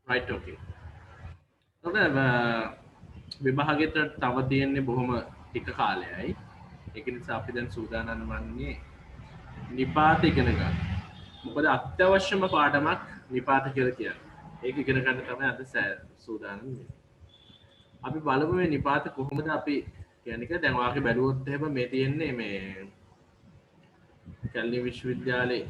right okay විභාගෙට තව තියෙන්නේ බොහොම ටික කාලයයි ඒක නිසා අපි දැන් සූදානම් වන්නේ නිපාත ඉගෙන ගන්න. මොකද අත්‍යවශ්‍යම පාඩමක් නිපාත කියලා කියන්නේ. ඒක ඉගෙන ගන්න තමයි අද සූදානම් වෙන්නේ. අපි බලමු මේ නිපාත කොහොමද අපි කියන්නේ කියලා. දැන් ඔයාගේ බැලුවොත් එහෙම මේ තියෙන්නේ මේ කැලණි විශ්වවිද්‍යාලේ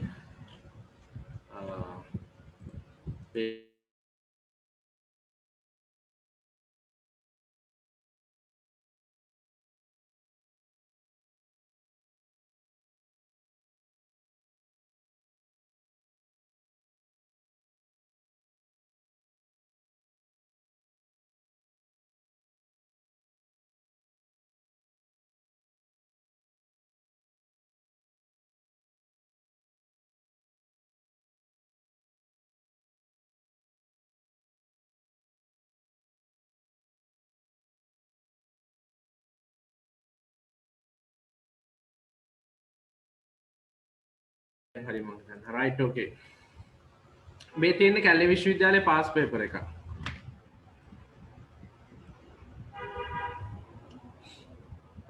හරි මම හිතන්නේ right okay මේ තියෙන්නේ කැලණි විශ්වවිද්‍යාලයේ පාස් පේපර් එක.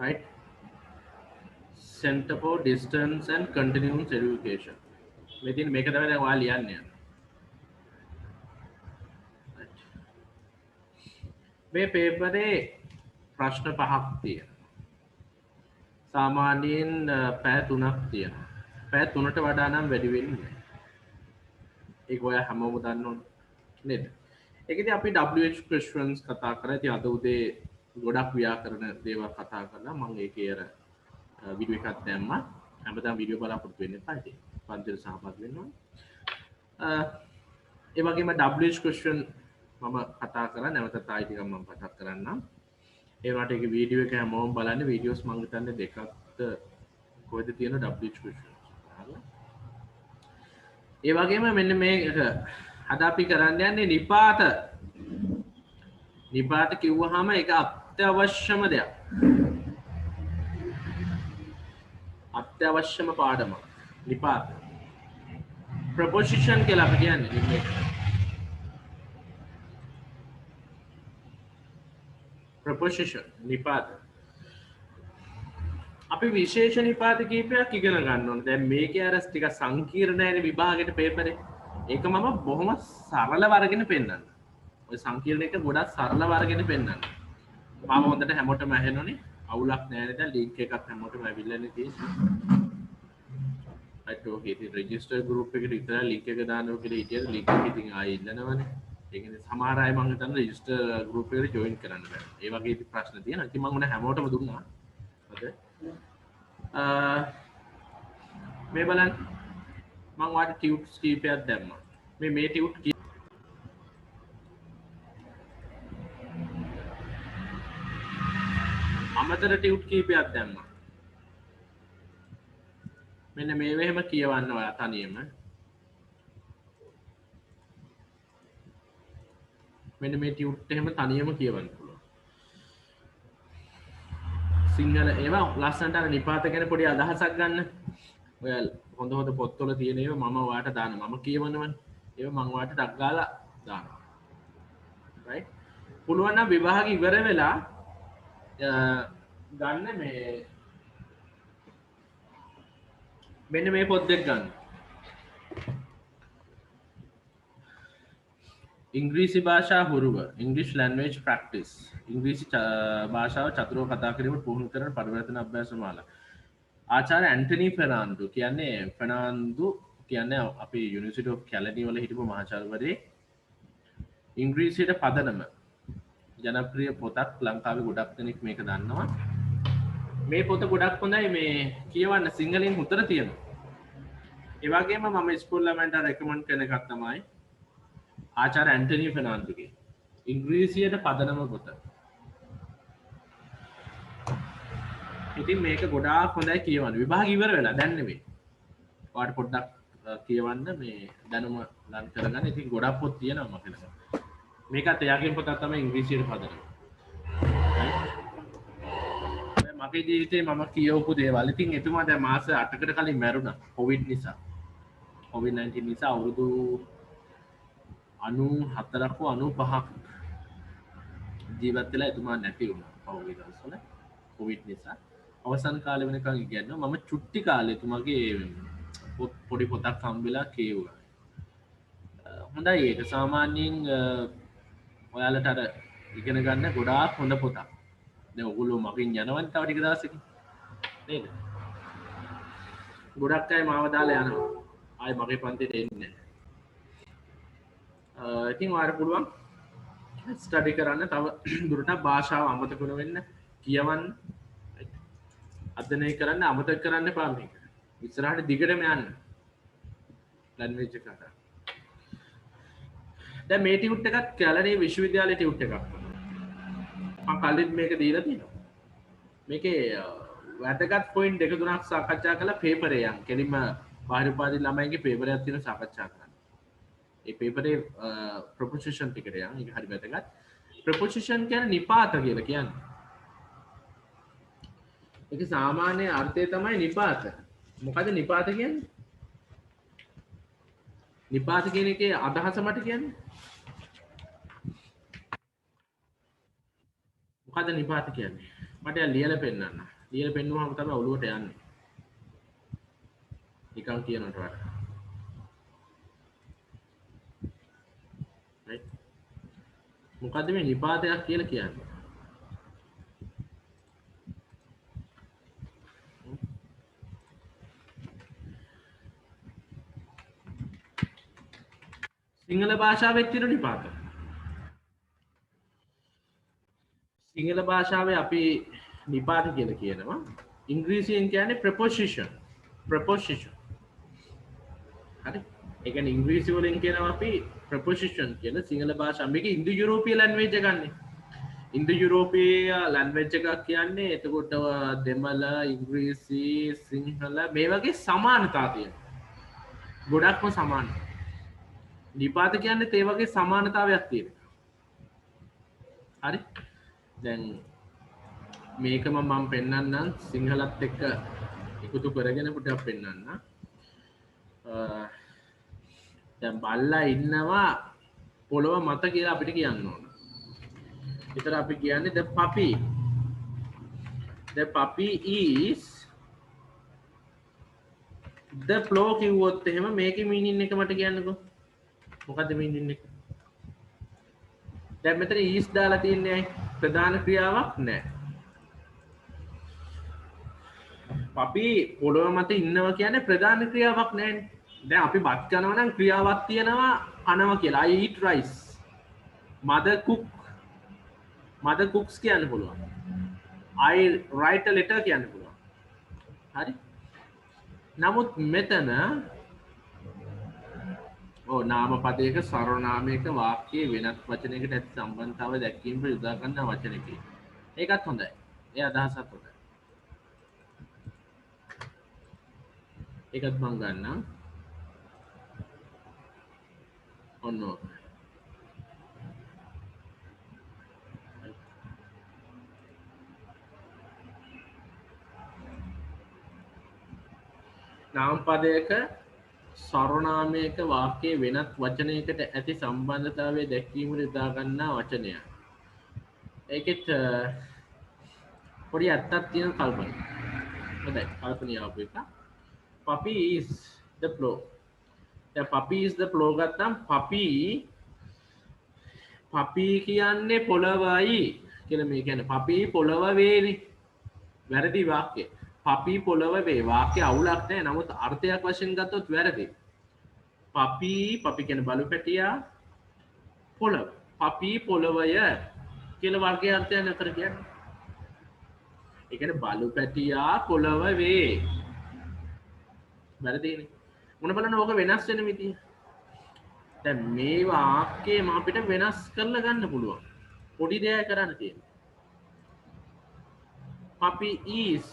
right Center for Distance and Continuous Education. මේ තියෙන්නේ මේක තමයි දැන් ඔයා ලියන්නේ. මේ පේපරේ ප්‍රශ්න 5ක් තියෙනවා. සාමාන්‍යයෙන් පැය 3ක් තියෙනවා. පැය 3ට වඩා නම් වැඩි වෙන්නේ නැහැ. ඒක ඔයා හැමෝම දන්න ඕනේ නේද? ඒකදී අපි WH questions කතා කරා. ඉතින් අද උදේ ගොඩක් ව්‍යාකරණ දේවල් කතා කරලා මම ඒකේ අර වීඩියෝ එකක් දැම්මා. හැමදාම වීඩියෝ බලාපොරොත්තු වෙන්න එපා. ඉතින් පන්තියට සහභාගී වෙන්න ඕනේ. ඒ වගේම WH question මම කතා කරා. නැවතත් ආයි ටිකක් මම මතක් කරන්නම්. ඒ වුණාට ඒකේ වීඩියෝ එක හැමෝම බලන්න. වීඩියෝස් මම හිතන්නේ දෙකක්ද කොහෙද තියෙන WH questions. ඒ වගේම මෙන්න මේක අද අපි කරන්න යන්නේ නිපාත. නිපාත කිව්වහම ඒක අත්‍යවශ්‍යම දෙයක්. අත්‍යවශ්‍යම පාඩමක්. නිපාත. ප්‍රොපොසිෂන් කියලා අපි කියන්නේ. ප්‍රොපොසිෂන් නිපාත. අපි විශේෂ නිපාත කීපයක් ඉගෙන ගන්න ඕනේ. දැන් මේකේ අර ටික සංකීර්ණයිනේ විභාගෙට පේපරේ. ඒක මම බොහොම සරලව අරගෙන පෙන්නන්න. ඔය සංකීර්ණ එක ගොඩක් සරලව අරගෙන පෙන්නන්න. මම හොඳට හැමෝටම ඇහෙනෝනේ. අවුලක් නැහැ නේද? ලින්ක් එකක් හැමෝටම ඇවිල්ලානේ තියෙන්නේ. right okay ඉතින් රෙජිස්ටර් ගෲප් එකට විතර ලින්ක් එක දානවා කියලා හිටියද ලින්ක් එක ඉතින් ආයෙ ඉල්ලනවනේ. ඒ කියන්නේ සමහර අය මම හිතන්නේ රෙජිස්ටර් ගෲප් එකට ජොයින් කරන්න බෑ. ඒ වගේ ඉතින් ප්‍රශ්න තියෙනවා. ඉතින් මම උන හැමෝටම දුන්නා. හරි. මේ බලන්න මම ඔයාලට ටියුට්ස් කීපයක් දැම්මා. මේ ටියුට් අමතර ටියුට් කීපයක් දැම්මා. මෙන්න මේ වෙහෙම කියවන්න ඔයා තනියම. මෙන්න මේ ටියුට් එහෙම තනියම කියවන්න පුළුවන්. සිංහල ඒවා ලස්සනට අර නිපාත ගැන පොඩි අදහසක් ගන්න. ඔයාලා හොඳ පොත්වල තියෙන ඒවා මම ඔයාලට දානවා. මම කියවනවනේ. ඒවා මම ඔයාලට ටක් ගාලා දානවා. right පුළුවන් නම් විභාග ඉවර වෙලා ගන්න මේ මෙන්න මේ පොත් දෙක ගන්න. ඉංග්‍රීසි භාෂා හුරුව English language practice ඉංග්‍රීසි භාෂාව චතුරව කතා කිරීමට පුහුණු කරන පරිවර්තන අභ්‍යාස මාලා. ආචාර්ය ඇන්ටනි ෆෙර්නාන්දු කියන්නේ අපි යුනිවර්සිටි ඔෆ් කැලණි වල හිටපු මහාචාර්යවරයෙක්. ඉංග්‍රීසියට පදනම ජනප්‍රිය පොතක්. ලංකාවේ ගොඩක් දෙනෙක් මේක දන්නවා. මේ පොත ගොඩක් හොඳයි. මේ කියවන්න සිංහලෙන් උත්තර තියෙනවා. ඒ වගේම මම ස්කූල් ළමයින්ට රෙකමන්ඩ් කරන එකක් තමයි ආචාර්ය ඇන්ටනි ෆෙර්නාන්දුගේ ඉංග්‍රීසියට පදනම පොත. ඉතින් මේක ගොඩාක් හොඳයි කියවන්න. විභාග ඉවර වෙලා දැන් නෙවෙයි. ඔයාලට පොඩ්ඩක් කියවන්න මේ දැනුම ලං කරගන්න. ඉතින් ගොඩක් පොත් තියෙනවා මම හිතනවා. මේකත් එයාගේ පොතක් තමයි ඉංග්‍රීසියට පදනම. මගේ ජීවිතේ මම කියවපු දේවල්. ඉතින් එතුමා දැන් මාස 8කට කලින් මැරුණා කොවිඩ් නිසා. COVID-19 නිසා අවුරුදු 94ක් හෝ 95ක් ජීවත් වෙලා එතුමා නැති වුණා පහුගිය දවස්වල කොවිඩ් නිසා. අවසන් කාලේ වෙනකන් ඉගෙනනවා. මම චුට්ටි කාලේ එතුමාගේ පොඩි පොතක් හම්බෙලා කියවුවා. හොඳයි ඒක සාමාන්‍යයෙන් ඔයාලට අර ඉගෙන ගන්න ගොඩාක් හොඳ පොතක්. දැන් ඔයගොල්ලෝ මගෙන් යනවනේ තව ටික දවසකින්. නේද? ගොඩක් අය මාව දාලා යනවා. ආයි මගේ පන්තිට එන්නේ නැහැ. ඉතින් ඔයාලට පුළුවන් ස්ටඩි කරන්න තව දුරටත් භාෂාව අමතක වෙන්න කියවන්න අධ්‍යයනය කරන්න අමතක කරන්න එපා මේක. ඉස්සරහට දිගටම යන්න. ලැන්ග්වේජ් එක කරා. දැන් මේ ටියුට් එකත් කැලණිය විශ්වවිද්‍යාලයේ ටියුට් එකක්. මම කලින් මේක දීලා තියෙනවා. මේකේ වැදගත් පොයින්ට් දෙක තුනක් සාකච්ඡා කළා පේපරේ යන්. කෙලින්ම බාහිර උපාධි ළමයින්ගේ පේපරයක් තියෙනවා සාකච්ඡා කරන්න. ඒ පේපරේ ප්‍රොපොසිෂන් ටිකට යන්. ඒක හරි වැදගත්. ප්‍රොපොසිෂන් කියන්නේ නිපාත කියලා කියන්නේ. ඒක සාමාන්‍ය අර්ථය තමයි නිපාත. මොකද නිපාත කියන්නේ? නිපාත කියන එකේ අදහස මට කියන්නේ. මොකද නිපාත කියන්නේ? මට ලියලා පෙන්නන්න. ලියලා පෙන්නුවාම තමයි ඔළුවට යන්නේ. නිකන් කියනකට වඩා. right? මොකද මේ නිපාතයක් කියලා කියන්නේ? සිංහල භාෂාවේ තියෙන නිපාත. සිංහල භාෂාවේ අපි නිපාත කියලා කියනවා. ඉංග්‍රීසියෙන් කියන්නේ preposition. preposition. හරි. ඒ කියන්නේ ඉංග්‍රීසි වලින් කියනවා අපි preposition කියලා. සිංහල භාෂාව මේක ඉන්දු යුරෝපීය ලැන්ග්වේජ් එකක් නේ. ඉන්දු යුරෝපීය ලැන්ග්වේජ් එකක් කියන්නේ එතකොට දෙමළ, ඉංග්‍රීසි, සිංහල මේ වගේ සමානතා තියෙනවා. ගොඩක්ම සමානයි. නිපාත කියන්නේ ඒ වගේ සමානතාවයක් තියෙනවා. හරි? දැන් මේකම මම පෙන්නන්නම් සිංහලත් එක්ක එකතු කරගෙන පුටක් පෙන්නන්න. දැන් බල්ලා ඉන්නවා පොළොව මත කියලා අපිට කියන්න ඕන. ඒතර අපි කියන්නේ the puppy. The puppy is the floor කිව්වොත් එහෙම මේකේ මීනින් එක මට කියන්නකෝ. මොකද්ද මීනින් එක? දැන් මෙතන is දාලා තියන්නේ ප්‍රධාන ක්‍රියාවක් නැහැ. අපි පොළොව මත ඉන්නවා කියන්නේ ප්‍රධාන ක්‍රියාවක් නැහැ. දැන් අපි බත් කනවා නම් ක්‍රියාවක් තියෙනවා කනවා කියලා. I eat rice. Mother cooks කියන්න පුළුවන්. I write a letter කියන්න පුළුවන්. හරි? නමුත් මෙතන නාම පදයක සර්වනාමයක වාක්‍යයේ වෙනත් වචනයකට ඇති සම්බන්ධතාවය දැක්වීමට යොදා ගන්න වචනකි. ඒකත් හොඳයි. ඒ අදහසත් හොඳයි. ඒකත් මම ගන්නම්. ඔන්න නාම පදයක සර්වනාමයක වාක්‍යයේ වෙනත් වචනයකට ඇති සම්බන්ධතාවය දැක්වීමට යොදා ගන්නා වචනය. ඒකෙත් පොඩි ඇත්තක් තියෙන කල්පන. හොඳයි කල්පනිය ආපු එක. Puppy is the flow. දැන් puppy is the flow ගත්තම් puppy කියන්නේ පොළවයි කියලා මේ කියන්නේ puppy පොළව වේනේ. වැරදි වාක්‍යය. puppy පොළව වේ. වාක්‍ය අවුලක් නැහැ. නමුත් අර්ථයක් වශයෙන් ගත්තොත් වැරදි. puppy කියන්නේ බලු පැටියා පොළව. puppy පොළවය කියලා වාක්‍ය අර්ථය නතර කියන්නේ. ඒ කියන්නේ බලු පැටියා පොළව වේ. වැරදිනේ. මොන බලන්න ඕක වෙනස් වෙන විදිය. දැන් මේ වාක්‍යය අපිට වෙනස් කරලා ගන්න පුළුවන්. පොඩි දෙයක් කරන්න තියෙනවා. puppy is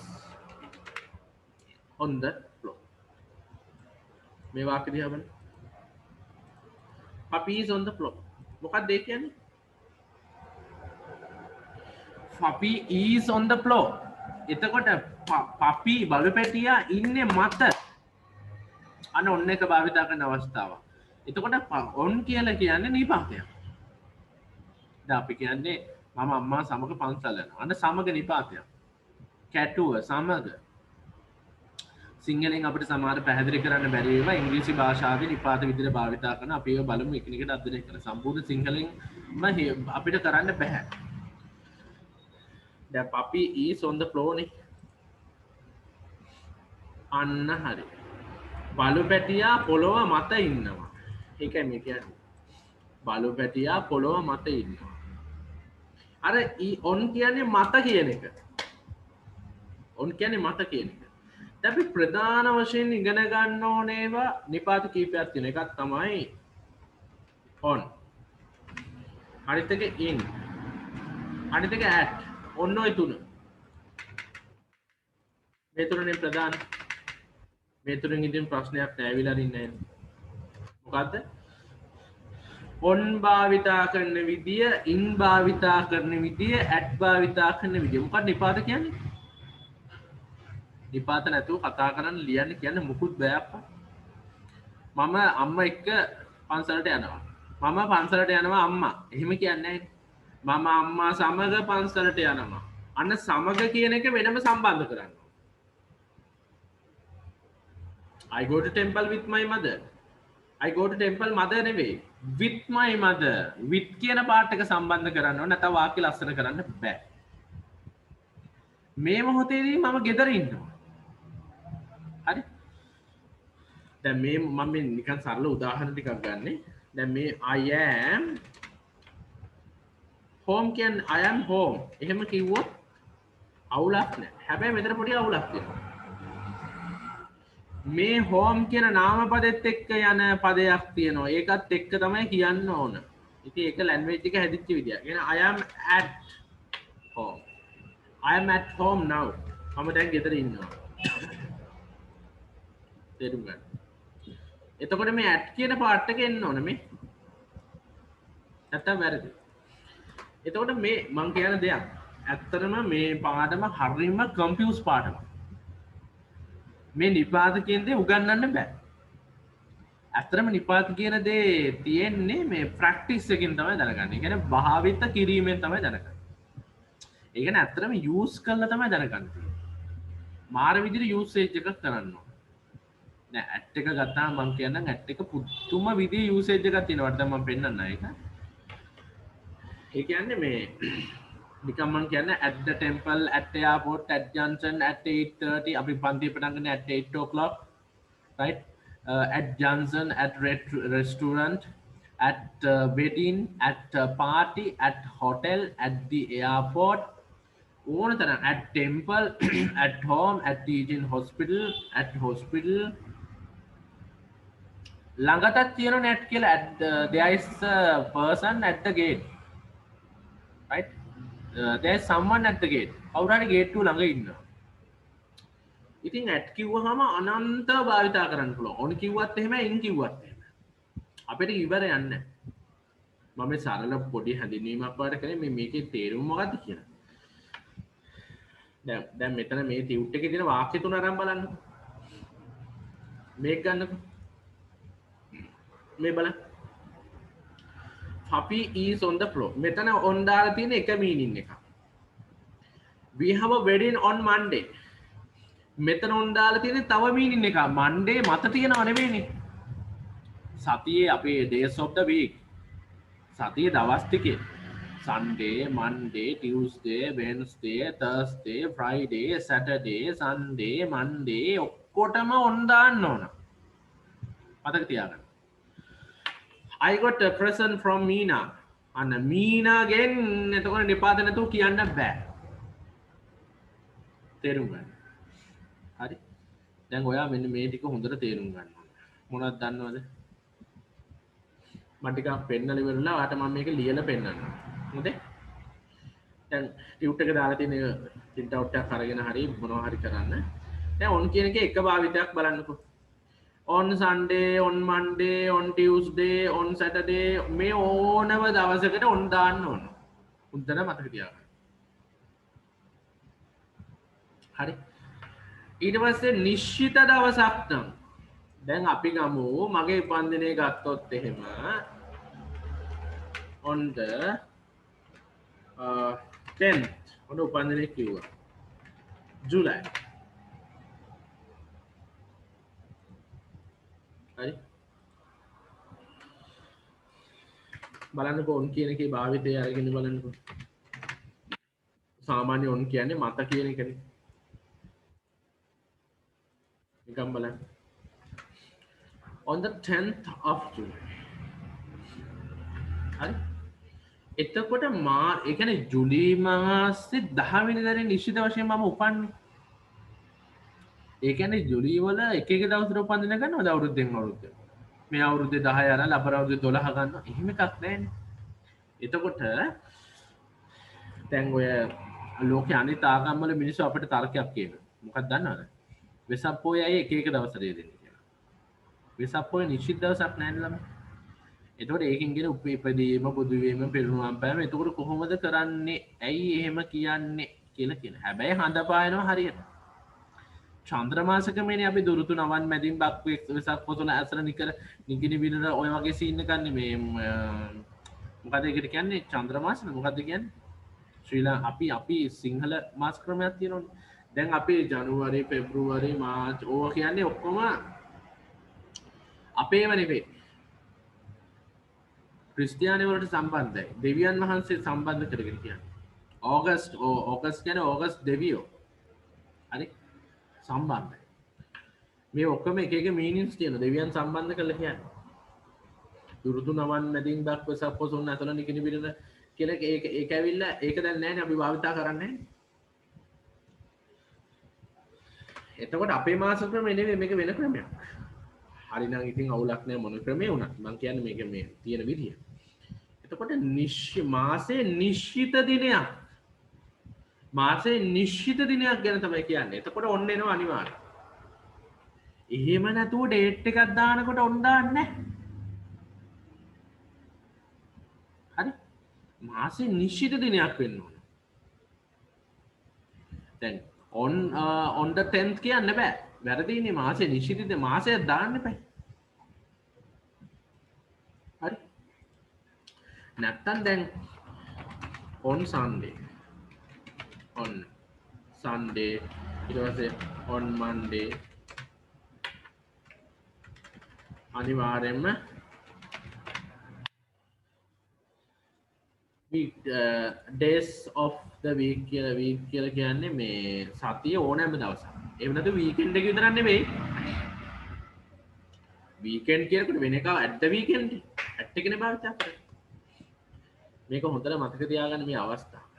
on the floor. මේ වාක්‍ය දිහා බලන්න. puppy is on the floor. මොකක්ද ඒ කියන්නේ? puppy is on the floor. එතකොට puppy බලු පැටියා ඉන්නේ මත. අන්න ඔන්න එක භාවිතා කරන අවස්ථාවක්. එතකොට ඔන් කියලා කියන්නේ නිපාතයක්. දැන් අපි කියන්නේ මම අම්මා සමග පන්සල් යනවා. අන්න සමග නිපාතයක්. කැටුව සමග සිංහලෙන් අපිට සමහර පැහැදිලි කරන්න බැරි ඒවා ඉංග්‍රීසි භාෂාවේ නිපාත විදිහට භාවිතා කරන අපි ඒවා බලමු එකිනෙකට අධ්‍යයනය කරලා. සම්පූර්ණ සිංහලෙන්ම අපිට කරන්න බෑ. දැන් puppy is on the floor නේ. අන්න හරි. බලු පැටියා පොළොව මත ඉන්නවා. ඒකයි මේ කියන්නේ. බලු පැටියා පොළොව මත ඉන්නවා. අර ඔන් කියන්නේ මත කියන එක. ඔන් කියන්නේ මත කියන එක. දැන් අපි ප්‍රධාන වශයෙන් ඉගෙන ගන්න ඕනේවා නිපාත කීපයක් තියෙන එකක් තමයි on. අනිත් එක in. අනිත් එක at. ඔන්න ඔය තුන. මේ තුනනේ ප්‍රධාන. මේ තුනෙන් ඉතින් ප්‍රශ්නයක් නැවිලා ඉන්නේ නැහැ. මොකද්ද? on භාවිතා කරන විදිය, in භාවිතා කරන විදිය, at භාවිතා කරන විදිය. මොකක්ද නිපාත කියන්නේ? නිපාත නැතුව කතා කරන්න ලියන්න කියන්නේ මුකුත් බෑ අප්පා. මම අම්මා එක්ක පන්සලට යනවා. මම පන්සලට යනවා අම්මා. එහෙම කියන්නේ නැහැ. මම අම්මා සමග පන්සලට යනවා. අන්න සමග කියන එක වෙනම සම්බන්ධ කරන්න. I go to temple with my mother. I go to temple mother නෙවෙයි. With my mother. With කියන පාර්ට් එක සම්බන්ධ කරන්න ඕන නැත්නම් වාක්‍ය ලස්සන කරන්න බෑ. මේ මොහොතේදී මම ගෙදර ඉන්නවා. හරි? දැන් මේ මම නිකන් සරල උදාහරණ ටිකක් ගන්නෙ. දැන් මේ I am home කියන්නේ I am home. එහෙම කිව්වොත් අවුලක් නැහැ. හැබැයි මෙතන පොඩි අවුලක් තියෙනවා. මේ home කියන නාමපදෙත් එක්ක යන පදයක් තියෙනවා. ඒකත් එක්ක තමයි කියන්න ඕන. ඉතින් ඒක ලැන්ග්වේජ් එක හැදිච්ච විදිය. කියන්නේ I am at home. I am at home now. මම දැන් ගෙදර ඉන්නවා. තේරුම් ගන්න. එතකොට මේ at කියන පාර්ට් එක එන්න ඕන මේ. නැත්තම් වැරදි. එතකොට මේ මම කියන දෙයක්. ඇත්තටම මේ පාඩම හරියම කම්ෆියුස් පාඩමක්. මේ නිපාත කියන දේ උගන්වන්න බෑ. ඇත්තටම නිපාත කියන දේ තියෙන්නේ මේ ප්‍රැක්ටිස් එකකින් තමයි දැනගන්නේ. ඒ කියන්නේ භාවිත කිරීමෙන් තමයි දැනගන්නේ. ඒ කියන්නේ ඇත්තටම යූස් කරලා තමයි දැනගන්නේ. මාර විදිහට යූසේජ් එකක් කරන්න ඕන. නෑ ඇට් එක ගත්තාම මම කියන්නම් ඇට් එක පුදුම විදිහේ යූසේජ් එකක් තියෙනවා. දැන් මම පෙන්නන්න ඒක. ඒ කියන්නේ මේ නිකම් මම කියන්නේ at the temple, at the airport, at junction, at 8:30 අපි පන්ති පටන් ගන්න at 8 o'clock, right? At junction, at restaurant, at wedding, at party, at hotel, at the airport, ඕන තරම් at temple, at home, at teaching hospital, at hospital ළඟටත් තියෙන net කියලා at there is a person at the gate, right? There is someone at the gate. කවුරු හරි gate එක ළඟ ඉන්නවා. ඉතින් at කිව්වහම අනන්ත භාවිතා කරන්න පුළුවන්. on කිව්වත් එහෙමයි, in කිව්වත් එහෙමයි. අපිට ඉවර යන්නේ නැහැ. මම මේ සරල පොඩි හැඳින්වීමක් වඩ කරේ මේකේ තේරුම මොකක්ද කියලා. දැන් මෙතන මේ ටියුට් එකේ තියෙන වාක්‍ය තුන අරන් බලන්න. මේක ගන්නකො. මේ බලන්න. Puppy is on the floor. මෙතන on දාලා තියෙන එක මීනින් එකක්. We have a wedding on Monday. මෙතන on දාලා තියෙන තව මීනින් එකක්. Monday මත තියෙනව නෙවෙයිනේ. සතියේ අපේ days of the week. සතියේ දවස් ටිකේ. Sunday, Monday, Tuesday, Wednesday, Thursday, Friday, Saturday, Sunday, Monday ඔක්කොටම on දාන්න ඕන. මතක තියාගන්න. I got a present from Meena. අන්න මීනාගෙන් එතකොට නිපාත නැතුව කියන්න බෑ. තේරුම් ගන්න. හරි. දැන් ඔයා මෙන්න මේ ටික හොඳට තේරුම් ගන්න ඕනේ. මොනවද දන්නවද? මම ටිකක් පෙන්නලා ඉවරලා ඔයාට මම මේක ලියලා පෙන්නන්නම්. හොඳේ? දැන් ටියුට් එක දාලා තියෙන print out එකක් අරගෙන හරි මොනවා හරි කරන්න. දැන් on කියන එකේ එක භාවිතයක් බලන්නකෝ. On Sunday, on Monday, on Tuesday, on Saturday මේ ඕනම දවසකට on දාන්න ඕන. උන්දර මතක තියාගන්න. හරි. ඊට පස්සේ නිශ්චිත දවසක් නම් දැන් අපි ගමු මගේ උපන්දිනය ගත්තොත් එහෙම on the 10th ඔන්න උපන්දිනය කිව්වා ජූලයි හරි බලන්නකෝ ඔන් කියන එකේ භාවිතය අරගෙන බලන්නකෝ සාමාන්‍ය ඔන් කියන්නේ මත කියන එකනේ නිකම් බලන්න on the 10th of July හරි එතකොට මා ඒ කියන්නේ ජුලි මාසේ 10 වෙනිදානේ නිශ්චිත වශයෙන් මම උපන්නේ ඒ කියන්නේ ජුලි වල එක එක දවසට උපන්දින ගන්නවද අවුරුද්දෙන් අවුරුද්ද මේ අවුරුද්දේ 10 අරන් ලබන අවුරුද්දේ 12 ගන්නවා එහෙම එකක් නැහැනේ එතකොට දැන් ඔය ලෝකේ අනිත් ආගම් වල මිනිස්සු අපිට තර්කයක් කියනවා මොකක්ද දන්නවද වෙසක් පොයයි එක එක දවසට දෙන්නේ කියලා වෙසක් පොය නිශ්චිත දවසක් නැහැ නේද එතකොට ඒකින් කියන උපදීම බුදුවීම පිරිනුවම් පෑම එතකොට කොහොමද කරන්නේ ඇයි එහෙම කියන්නේ කියලා කියන හැබැයි හඳ පායනවා හරියට චන්ද්‍රමාසකමනේ අපි දුරුතු නවන් මැදින් බක් වෙසක් පොතුන ඇසර නිකර නිගිනි විනර ඔය වගේ සීන්න කන්නේ මේ මොකද ඒකට කියන්නේ චන්ද්‍රමාසන මොකද්ද කියන්නේ ශ්‍රී අපි සිංහල මාස් ක්‍රමයක් තියෙනවනේ දැන් අපි ජනවාරි පෙබ්‍රුවාරි මාර්ච් ඕවා කියන්නේ ඔක්කොම අපේම නෙවෙයි ක්‍රිස්තියානි වලට සම්බන්ධයි දෙවියන් වහන්සේ සම්බන්ධ කරගෙන කියන්නේ ඕගස්ට් කියන්නේ ඕගස්ට් දෙවියෝ හරි සම්බන්ධයි මේ ඔක්කොම එක එක මීනින්ග්ස් තියෙනවා දෙවියන් සම්බන්ධ කරලා කියන්නේ දුරුදු නවන් මැදින් බක් වෙසක් පොසොන් ඇතල නිකිනි බිරිඳ කියලා ඒක ඇවිල්ලා ඒක දැන් නැහැනේ අපි භාවිතා කරන්නේ එතකොට අපේ මාස ක්‍රමය නෙවෙයි මේක වෙන ක්‍රමයක් හරිනම් ඉතින් අවුලක් නැහැ මොන ක්‍රමේ වුණත් මම කියන්නේ මේක මේ තියෙන විදිය එතකොට මාසේ නිශ්චිත දිනයක් මාසේ නිශ්චිත දිනයක් ගැන තමයි කියන්නේ එතකොට ඔන්න එනවා අනිවාර්යයෙන් එහෙම නැතුව ඩේට් එකක් දානකොට ඔන්න දාන්නේ හරි මාසේ නිශ්චිත දිනයක් වෙන්න ඕන දැන් on the 10th කියන්න බෑ වැරදිනේ මාසේ නිශ්චිත මාසය දාන්න එපා හරි නැත්තම් දැන් on Sunday ඊට පස්සේ on Monday අනිවාර්යෙන්ම days of the week කියලා කියන්නේ මේ සතිය ඕනෑම දවසක් එහෙම නැත්නම් weekend එක විතරක් නෙවෙයි weekend කියනකොට වෙන එක at the weekend at එකනේ භාවිත කරන්නේ මේක හොඳට මතක තියාගන්න මේ අවස්ථාව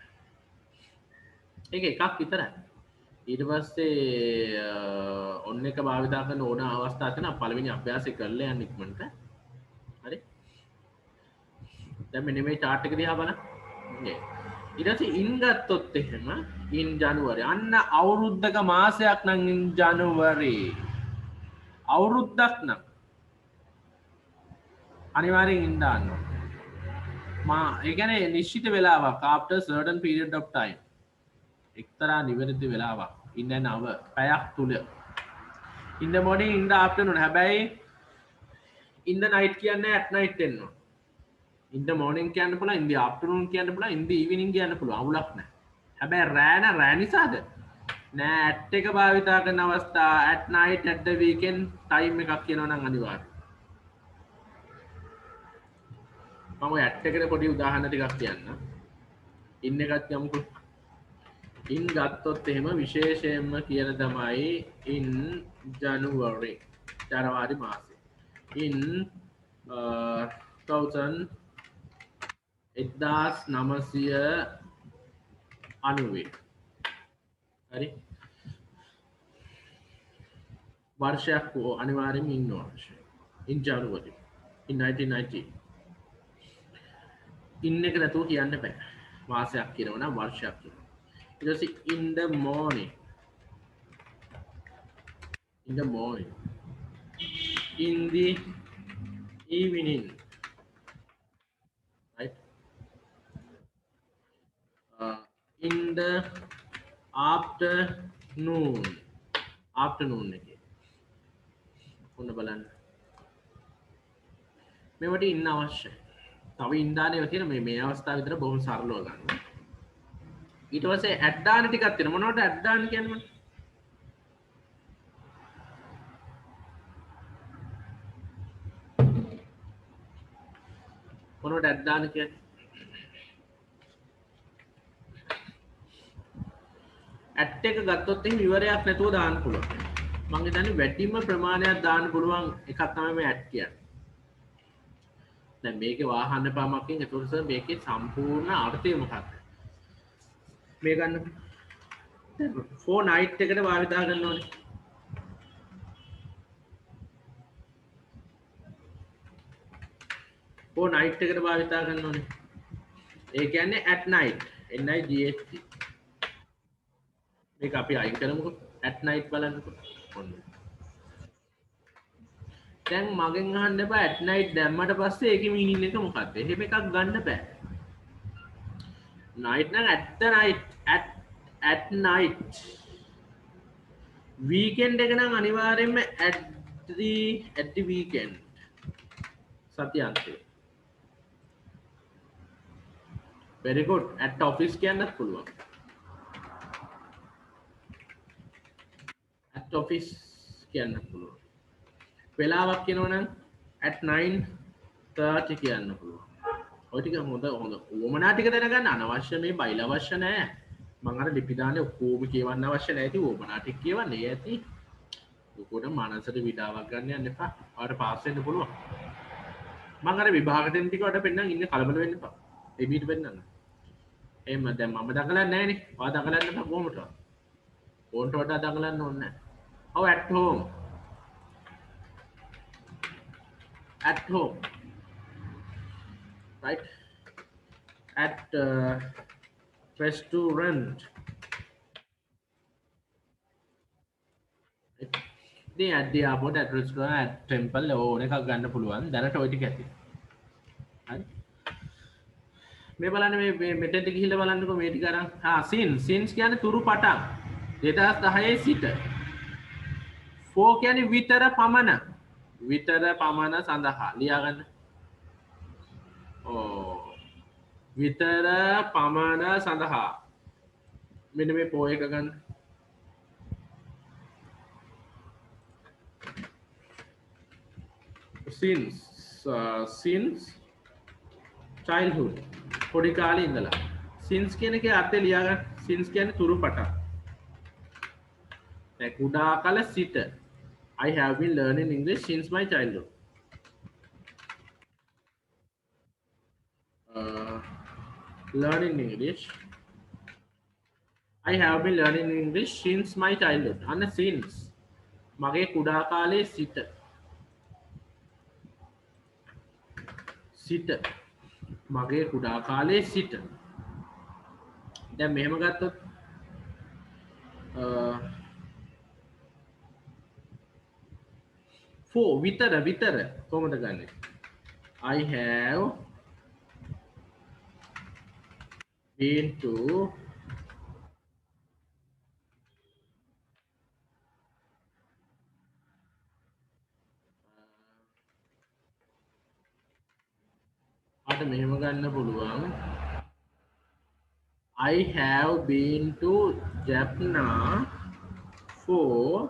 ඒක එකක් විතරයි ඊට පස්සේ ඔන්න එක භාවිතා කරන ඕන අවස්ථාවක් තියෙනවා පළවෙනි අභ්‍යාසය කරලා යන්න ඉක්මනට හරි දැන් මෙන්න මේ chart එක දිහා බලන්න ඊට පස්සේ in ගත්තොත් එහෙම in ජනුවරි අන්න අවුරුද්දක මාසයක් නම් in ජනුවරි අවුරුද්දක් නම් අනිවාර්යෙන් in දාන්න ඒ කියන්නේ නිශ්චිත වෙලාවක් after certain period of time එක්තරා නිවැරදි වෙලාවක් in an hour පැයක් තුල in the morning in the afternoon හැබැයි in the night කියන්නේ at night එන්න in the morning කියන්න පුළුවන් in the afternoon කියන්න පුළුවන් in the evening කියන්න පුළුවන් අවුලක් නැහැ හැබැයි රෑ නිසාද නෑ at එක භාවිතා කරන අවස්ථා at night at the weekend time එකක් කියනවා නම් අනිවාර්යයෙන් මම ඔය at එකට පොඩි උදාහරණ ටිකක් කියන්න in එකත් යමුකෝ in ගත්තොත් එහෙම විශේෂයෙන්ම කියන තමයි in January ජනවාරි මාසේ in 1990 හරි වර්ෂයක් අනිවාර්යෙන්ම ඉන්න අවශ්‍යයි in January in 1990 in එක නැතුව කියන්න බෑ මාසයක් කියනවා නම් වර්ෂයක් කියනවා ඊට පස්සේ in the morning in the evening right in the afternoon again ඔන්න බලන්න මේවට ඉන්න අවශ්‍යයි. තව ඉන්දානේ තියෙන මේ අවස්ථාව විතර බොහොම සරලව ගන්න. ඊට පස්සේ ඇඩ් දාන ටිකක් තියෙනවා. මොනවට ඇඩ් දාන්න කියන්නේ? මොනවට ඇඩ් දාන්න කියන්නේ? ඇට් එක ගත්තොත් එහෙනම් විවරයක් නැතුව දාන්න පුළුවන්. මම හිතන්නේ වැඩිම ප්‍රමාණයක් දාන්න පුළුවන් එකක් තමයි මේ ඇඩ් කියන්නේ. දැන් මේකේ වාහන පාමකින් ඒතකොට මේකේ සම්පූර්ණ අර්ථය මොකක්ද? මේ ගන්න ෆෝ නයිට් එකට භාවිතා කරන්න ඕනේ. ෆෝ නයිට් එකට භාවිතා කරන්න ඕනේ. ඒ කියන්නේ at night NIGHT. මේක අපි අයින් කරමුකෝ. at night බලන්නකෝ. ඔන්න. දැන් මගෙන් අහන්න එපා at night දැම්මට පස්සේ ඒකේ මීනින් එක මොකක්ද? එහෙම එකක් ගන්න බෑ. night නම් at the night at night. weekend එක නම් අනිවාර්යයෙන්ම at the weekend. සත්‍යන්තේ. very good. at office කියන්නත් පුළුවන්. at office කියන්නත් පුළුවන්. වෙලාවක් කියනවනම් at 9:30 කියන්න පුළුවන්. ඔය ටික හොඳ ඕමනා ටික දැනගන්න අනවශ්‍ය මේ බයිල අවශ්‍ය නැහැ. මම අර ලිපි දාන්නේ ඔක්කොම කියවන්න අවශ්‍ය නැහැ. ඉතින් ඕමනා ටික කියවන්නේ ඇති. ඔකට මනසට විඩාවක් ගන්න යන්න එපා. ඔයාලට පාස් වෙන්න පුළුවන්. මම අර විභාගෙන් ටික වඩ පෙන්නන් ඉන්නේ කලබල වෙන්න එපා. එබීට පෙන්නන්න. එහෙම දැන් මම දඟලන්නේ නැහැ නේ. ඔයා දඟලන්න එපා කොහොමද? ඕන්ට වඩා දඟලන්න ඕනේ නැහැ. ඔව් at home. At home, right? At restaurant. The at the airport, at restaurant, at temple ඕන එකක් ගන්න පුළුවන්. දැනට ඔය ටික ඇති. හරි. මේ බලන්න මේ මෙතෙන්ට ගිහිල්ලා බලන්නකෝ මේ ටික අරන්. sins කියන්නේ තුරු පටන්. 2010 සිට. for කියන්නේ විතර පමණ. විතර පමණ සඳහා ලියාගන්න. විතර පමණ සඳහා මෙන්න මේ පෝ එක ගන්න. since childhood පොඩි කාලේ ඉඳලා since කියන එකේ අර්ථය ලියාගන්න. since කියන්නේ තුරු පටන්. දැන් කුඩා කල සිට I have been learning English since my childhood. Learning English. I have been learning English since my childhood. And since මගේ කුඩා කාලේ සිට මගේ කුඩා කාලේ සිට දැන් මෙහෙම ගත්තොත් for විතර කොහොමද ගන්නෙ? I have been to අට මෙහෙම ගන්න පුළුවන්. I have been to Jaffna for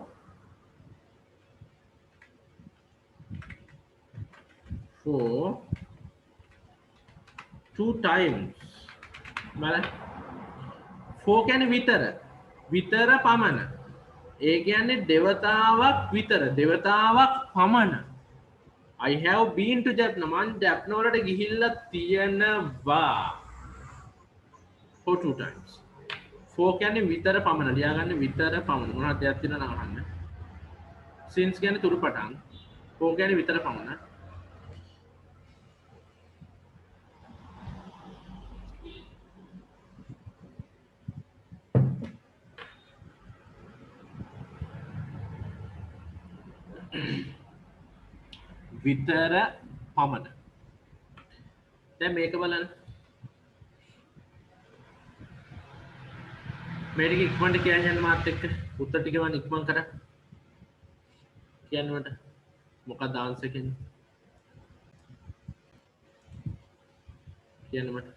2 times. බලන්න. for කියන්නේ විතර පමණ. ඒ කියන්නේ දෙවතාවක් විතර. දෙවතාවක් පමණ. I have been to Jaffna. මං Jaffna වලට ගිහිල්ලා තියෙනවා. for 2 times. for කියන්නේ විතර පමණ. ලියාගන්න විතර පමණ. මොනවද දෙයක් තියෙනවා නම් අහන්න. since කියන්නේ තුරු පටන්. for කියන්නේ විතර පමණ. විතර පමණ. දැන් මේක බලන්න. මේ ටික ඉක්මනට කියන්න යන්න මාත් එක්ක. උත්තර ටික මම ඉක්මන් කරා. කියන්න මට. මොකක්ද ආන්සර් කියන්නේ? කියන්න මට.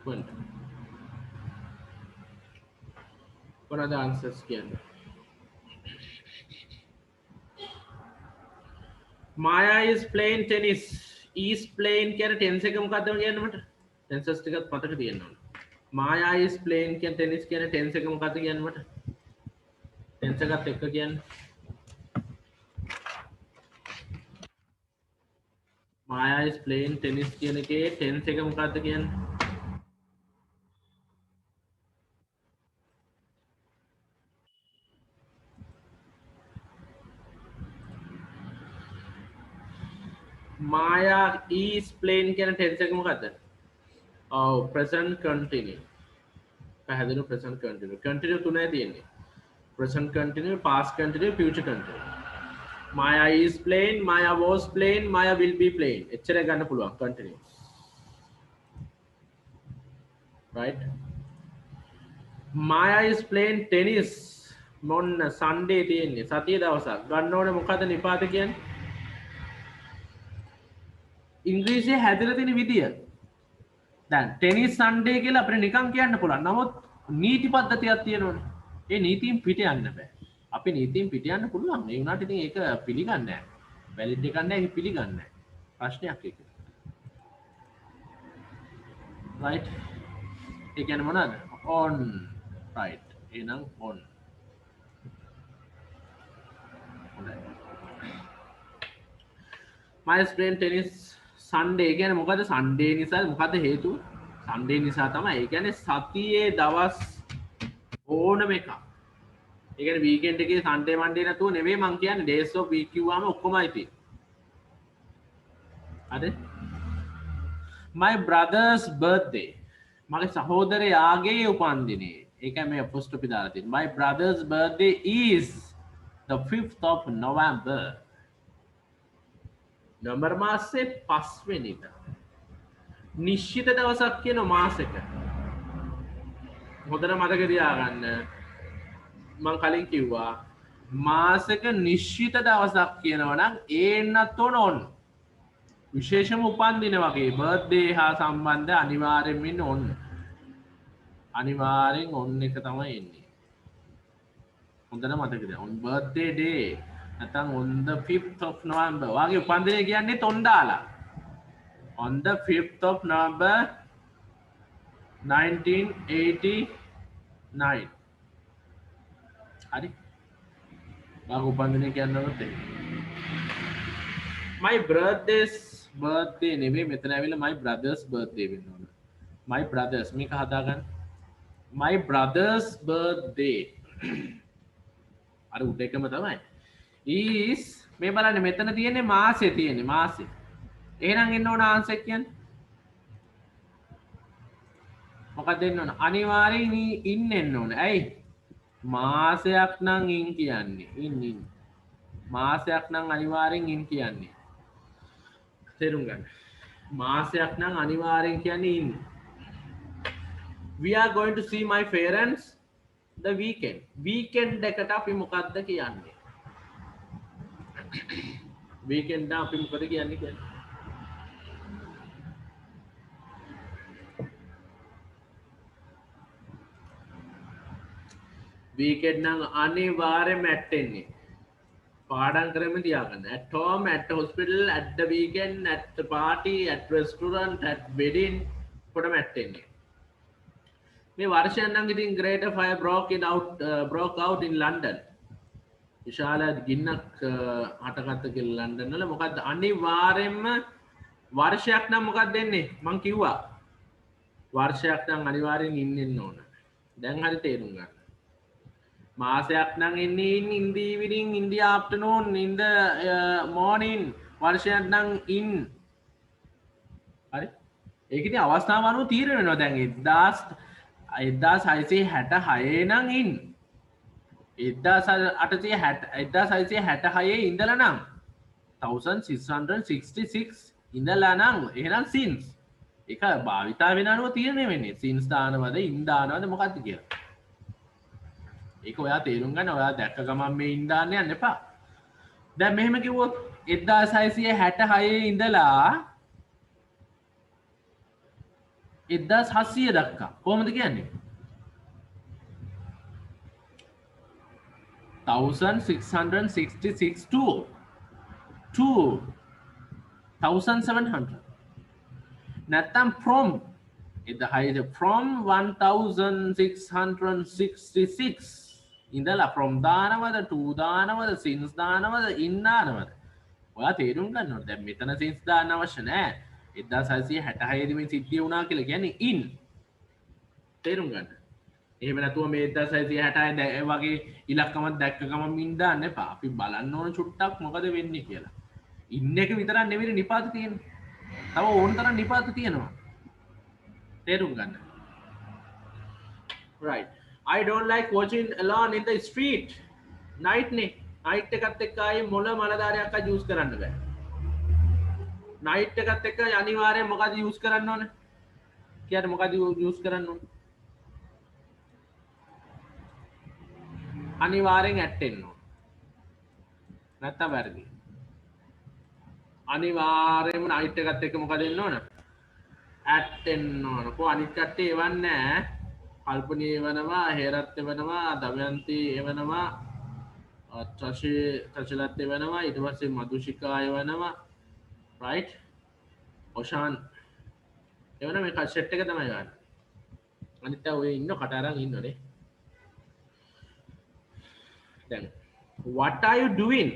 කොහොමද? මොනවද ආන්සර්ස් කියන්නේ? Maya is playing tennis. Is playing කියන tense එක මොකක්ද කියන්න මට? tenses ටිකත් මතක තියෙන්න ඕන. Maya is playing කියන tennis කියන tense එක මොකක්ද කියන්න මට? tense එකත් එක්ක කියන්න. Maya is playing tennis කියන එකේ tense එක මොකක්ද කියන්න? Maya is playing කියන tense එක මොකක්ද? ඔව් present continue. පැහැදිලි present continue. continue තුනයි තියෙන්නේ. present continue, past continue, future continue. Maya is playing, Maya was playing, Maya will be playing. එච්චර ගන්න පුළුවන් continue. Right? Maya is playing tennis. මොන්න Sunday තියෙන්නේ. සතිය දවසක්. ගන්න ඕනේ මොකද්ද නිපාත කියන්නේ? ඉංග්‍රීසියේ හැදලා තියෙන විදිය. දැන් ටෙනිස් සන්ඩේ කියලා අපිට නිකන් කියන්න පුළුවන්. නමුත් නීති පද්ධතියක් තියෙනවනේ. ඒ නීතියෙන් පිට යන්න බෑ. අපි නීතියෙන් පිට යන්න පුළුවන්. ඒ වුණාට ඉතින් ඒක පිළිගන්නේ නැහැ. වැලිඩ් එකක් නැහැ. ඒක පිළිගන්නේ නැහැ. ප්‍රශ්නයක් ඒක. right? ඒ කියන්නේ මොනවද? on. right. එහෙනම් on. My friend tennis Sunday කියන්නේ මොකද? Sunday නිසා මොකද හේතුව? Sunday නිසා තමයි. ඒ කියන්නේ සතියේ දවස් ඕනම එකක්. ඒ කියන්නේ weekend එකේ Sunday Monday නැතුව නෙවෙයි මං කියන්නේ days of week කිව්වම ඔක්කොමයි තියෙන්නේ. හරි? My brother's birthday. මගේ සහෝදරයාගේ උපන්දිනේ. ඒකයි මේ apostrophe දාලා තියෙන්නේ. My brother's birthday is the 5th of November. November මාසේ 5 වෙනිදා. නිශ්චිත දවසක් කියන මාසෙක. හොඳට මතක තියාගන්න. මම කලින් කිව්වා මාසෙක නිශ්චිත දවසක් කියනවා නම් ඒන්නත් on. විශේෂම උපන්දින වගේ බර්ත්ඩේ හා සම්බන්ධ අනිවාර්යෙන්ම ඉන්න on. අනිවාර්යෙන් on එක තමයි එන්නේ. හොඳට මතක තියාගන්න. on birthday day නැත්නම් on the 5th of November වාගේ උපන්දිනේ කියන්නේ on දාලා. on the 5th of November 1989. හරි? වාගේ උපන්දිනේ කියනකොට my birthday නෙමෙයි මෙතන ඇවිල්ලා my brother's birthday වෙන්න ඕන. my brothers මේක හදාගන්න. my brother's birthday අර උඩ එකම තමයි. is මේ බලන්න මෙතන තියෙන්නේ මාසේ තියෙන්නේ මාසේ. එහෙනම් එන්න ඕන ආන්සර් කියන්නේ. මොකක්ද එන්න ඕන? අනිවාර්යෙන් in එන්න ඕන. ඇයි? මාසයක් නම් in කියන්නේ. in. මාසයක් නම් අනිවාර්යෙන් in කියන්නේ. තේරුම් ගන්න. මාසයක් නම් අනිවාර්යෙන් කියන්නේ in. We are going to see my parents the weekend. weekend එකට අපි මොකක්ද කියන්නේ? weekend අපි මොකද කියන්නේ කියන්නේ? weekend නම් අනිවාර්යෙන්ම ඇටෙන්නේ. පාඩම් කරමින් තියාගන්න. at home, at hospital, at the weekend, at the party, at restaurant, at wedding කොටම ඇටෙන්නේ. මේ වර්ෂයක් නම් ඉතින් greater fire broke out in London. විශාල ගින්නක් හටගත්ත කියලා ලන්ඩන් වල. මොකද්ද අනිවාර්යෙන්ම වර්ෂයක් නම් මොකක්ද දෙන්නේ? මං කිව්වා වර්ෂයක් නම් අනිවාර්යෙන් ඉන්න ඕන. දැන් හරි තේරුම් ගන්න. මාසයක් නම් ඉන්නේ in the evening, in the afternoon, in the morning. වර්ෂයක් නම් in. හරි? ඒක ඉතින් අවස්ථාව අනුව තීරණය වෙනවා. දැන් 1666 නම් in. 1666 ඉඳලා නම් 1666 ඉඳලා නම් එහෙනම් since එක භාවිතා වෙන අනුව තීරණය වෙන්නේ සින්ස් දානවද ඉන් දානවද මොකක්ද කියලා. ඒක ඔයා තේරුම් ගන්න. ඔයා දැක්ක ගමන් මේ ඉන් දාන්න යන්න එපා. දැන් මෙහෙම කිව්වොත් 1666 ඉඳලා 1700 දක්වා කොහොමද කියන්නේ? 1666 to 1700 නැත්තම් from from 1666 ඉඳලා from දානවද to දානවද since දානවද in දානවද ඔයා තේරුම් ගන්න ඕනේ. දැන් මෙතන since දාන්න අවශ්‍ය නැහැ. 1666 දී මේ සිද්ධිය වුණා කියලා කියන්නේ in. තේරුම් ගන්න. එහෙම නැතුව මේ 1666 වගේ ඉලක්කමක් දැක්ක ගමන් මින් දාන්න එපා. අපි බලන්න ඕන චුට්ටක් මොකද වෙන්නේ කියලා. ඉන්න එක විතරක් නෙවෙයි නිපාත තියෙන්නේ. තව ඕන තරම් නිපාත තියෙනවා. තේරුම් ගන්න. Right. I don't like watching alone in the street. Night නේ. Night එකත් එක්ක ආයේ මොන මලදාරයක් අය යූස් කරන්න බෑ. Night එකත් එක්ක අනිවාර්යෙන් මොකද යූස් කරන්න ඕනේ? කියන්නේ මොකද යූස් කරන්න ඕනේ? අනිවාර්යෙන් ඇට්ටෙන්න ඕන. නැත්තම් වැරදි. අනිවාර්යෙන්ම නයිට් එකත් එක්ක මොකද වෙන්න ඕන? ඇට්ටෙන්න ඕන. කො අනිත් කට්ටිය එවන්නේ නැහැ. කල්පනී එවනවා, හේරත් එවනවා, දමයන්ති එවනවා, චශලත් එවනවා, ඊට පස්සේ මදුෂිකා එවනවා. right? ඔෂාන් එවන මේ සෙට් එක තමයි ගන්න. අනිත් අය ඔය ඉන්න කට අරන් ඉන්නනේ. Then what are you doing?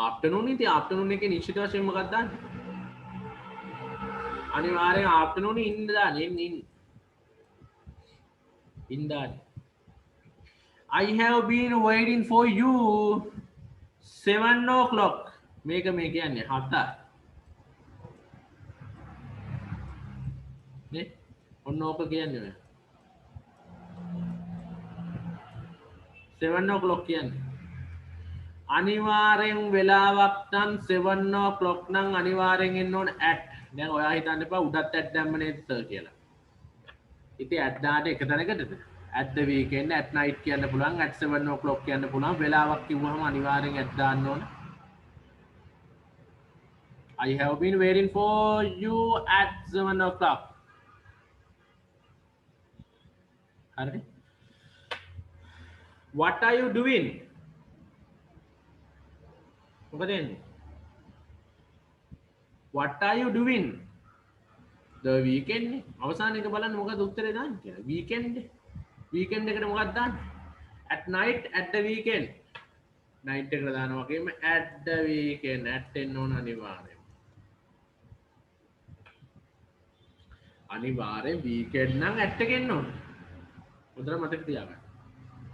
Afternoon ඉතින් afternoon එකේ නිශ්චිත වශයෙන් මොකක්ද දාන්නේ? අනිවාර්යෙන් afternoon ඉන්න දාන්නේ ඉන්න දාන්නේ. I have been waiting for you 7 o'clock. මේක මේ කියන්නේ 7. නේ? ඔන්න ඕක කියන්නේ මේ 7 o'clock කියන්නේ අනිවාර්යෙන් වෙලාවක් නම් 7 o'clock නම් අනිවාර්යෙන් එන්න ඕන at. දැන් ඔයා හිතන්න එපා උඩත් at දැම්ම නේද කියලා. ඉතින් at දාන්න එක තැනකටද? at the weekend, at night කියන්න පුළුවන්, at 7 o'clock කියන්න පුළුවන්. වෙලාවක් කිව්වහම අනිවාර්යෙන් at දාන්න ඕන. I have been waiting for you at 7 o'clock. හරි? What are you doing? මොකද එන්නේ? What are you doing? The weekend. අවසාන එක බලන්න මොකද උත්තරේ දාන්නේ කියලා. Weekend. Weekend එකට මොකක්ද දාන්නේ? At night, at the weekend. Night එකට දානවා වගේම at the weekend. at එන්න ඕන අනිවාර්යෙන්. අනිවාර්යෙන් weekend නම් at එක එන්න ඕන. හොඳට මතක තියාගන්න.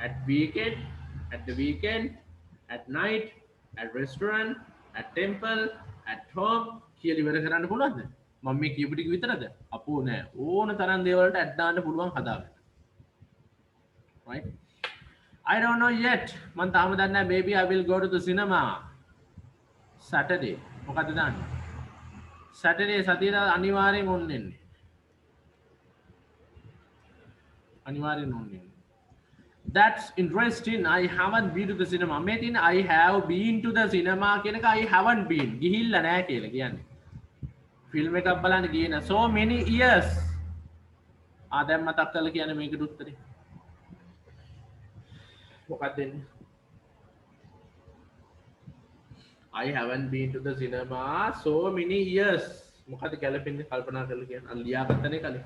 At weekend, at the weekend, at night, at restaurant, at temple, at home කියලා ඉවර කරන්න පුළුවන්ද? මම මේ කියපු ටික විතරද? අපෝ නෑ. ඕන තරම් දේවල් වලට at දාන්න පුළුවන් හදාගන්න. Right? I don't know yet. මම තාම දන්නේ නැහැ. Maybe I will go to the cinema Saturday. මොකද දාන්නේ? Saturday සතියේද අනිවාර්යෙන් ඕන්න එන්නේ. අනිවාර්යෙන් ඕන්න එන්නේ. That's interesting. I haven't been to the cinema. මේ තියෙන I have been to the cinema කියන එක I haven't been. ගිහිල්ලා නැහැ කියලා කියන්නේ. ෆිල්ම් එකක් බලන්න ගියේ නැහැ. So many years. දැන් මතක් කරලා කියන්නේ මේකට උත්තරේ. මොකක්ද දෙන්නේ? I haven't been to the cinema so many years. මොකද ගැලපෙන්නේ කල්පනා කරලා කියන්නේ. අන්න ලියාගත්තනේ කලින්.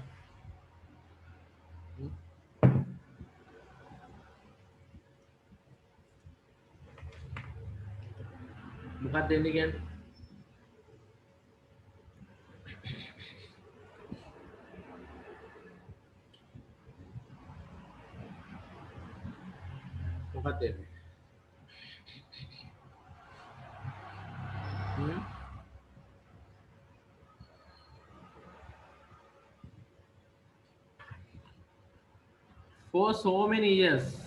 මොකක්ද දෙන්නේ කියන්නේ? මොකක්ද දෙන්නේ? For so many years.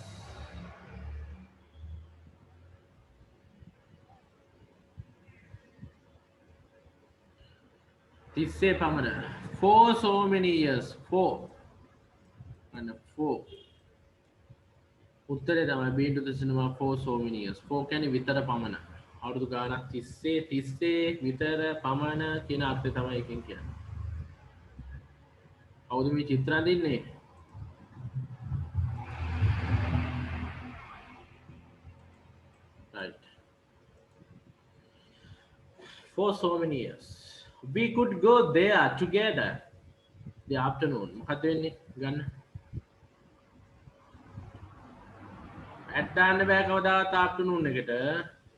තිස්සේ පමණ. For so many years. For. අන්න for. උත්තරේ තමයි been to the cinema for so many years. for කියන්නේ විතර පමණ. අවුරුදු ගානක් තිස්සේ විතර පමණ කියන අර්ථය තමයි එකෙන් කියන්නේ. කවුද මේ චිත්‍ර අඳින්නේ? Right. For so many years. We could go there together. The afternoon. මොකක්ද වෙන්නේ? ගන්න. at දාන්න බෑ කවදාවත් afternoon එකට.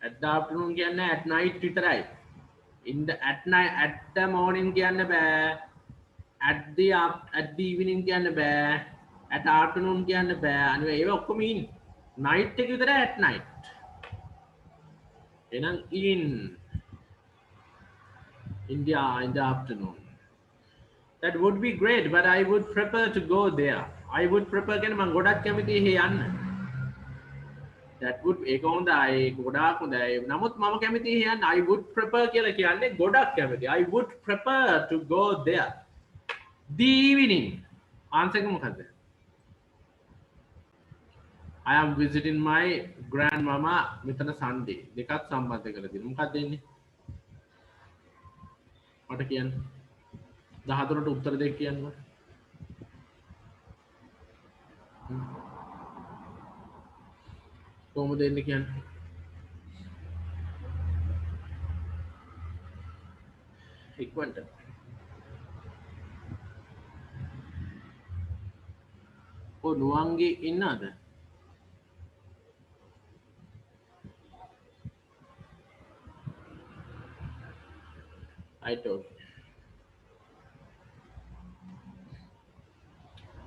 at the afternoon කියන්නේ at night විතරයි. in the at night at the morning කියන්න බෑ. at the evening කියන්න බෑ. at afternoon කියන්න බෑ. අනිවා ඒවා ඔක්කොම in. night එක විතරයි at night. එහෙනම් in the afternoon. That would be great, but I would prefer to go there. I would prefer කියන්නේ මම ගොඩක් කැමතියි එහෙ යන්න. That would ඒක හොඳයි ගොඩාක් හොඳයි. නමුත් මම කැමතියි එහෙ යන්න. I would prefer කියලා කියන්නේ ගොඩක් කැමතියි. I would prefer to go there. The evening. Answer එක මොකද්ද? I am visiting my grandmama මෙතන Sunday. දෙකත් සම්බන්ධ කරලා තියෙනවා. මොකක්ද එන්නේ? මට කියන්න. 14ට උත්තර දෙක කියන්න. කොහොමද එන්නේ කියන්නේ? ඉක්මනට. නුවන්ගේ ඉන්නවද? I told you.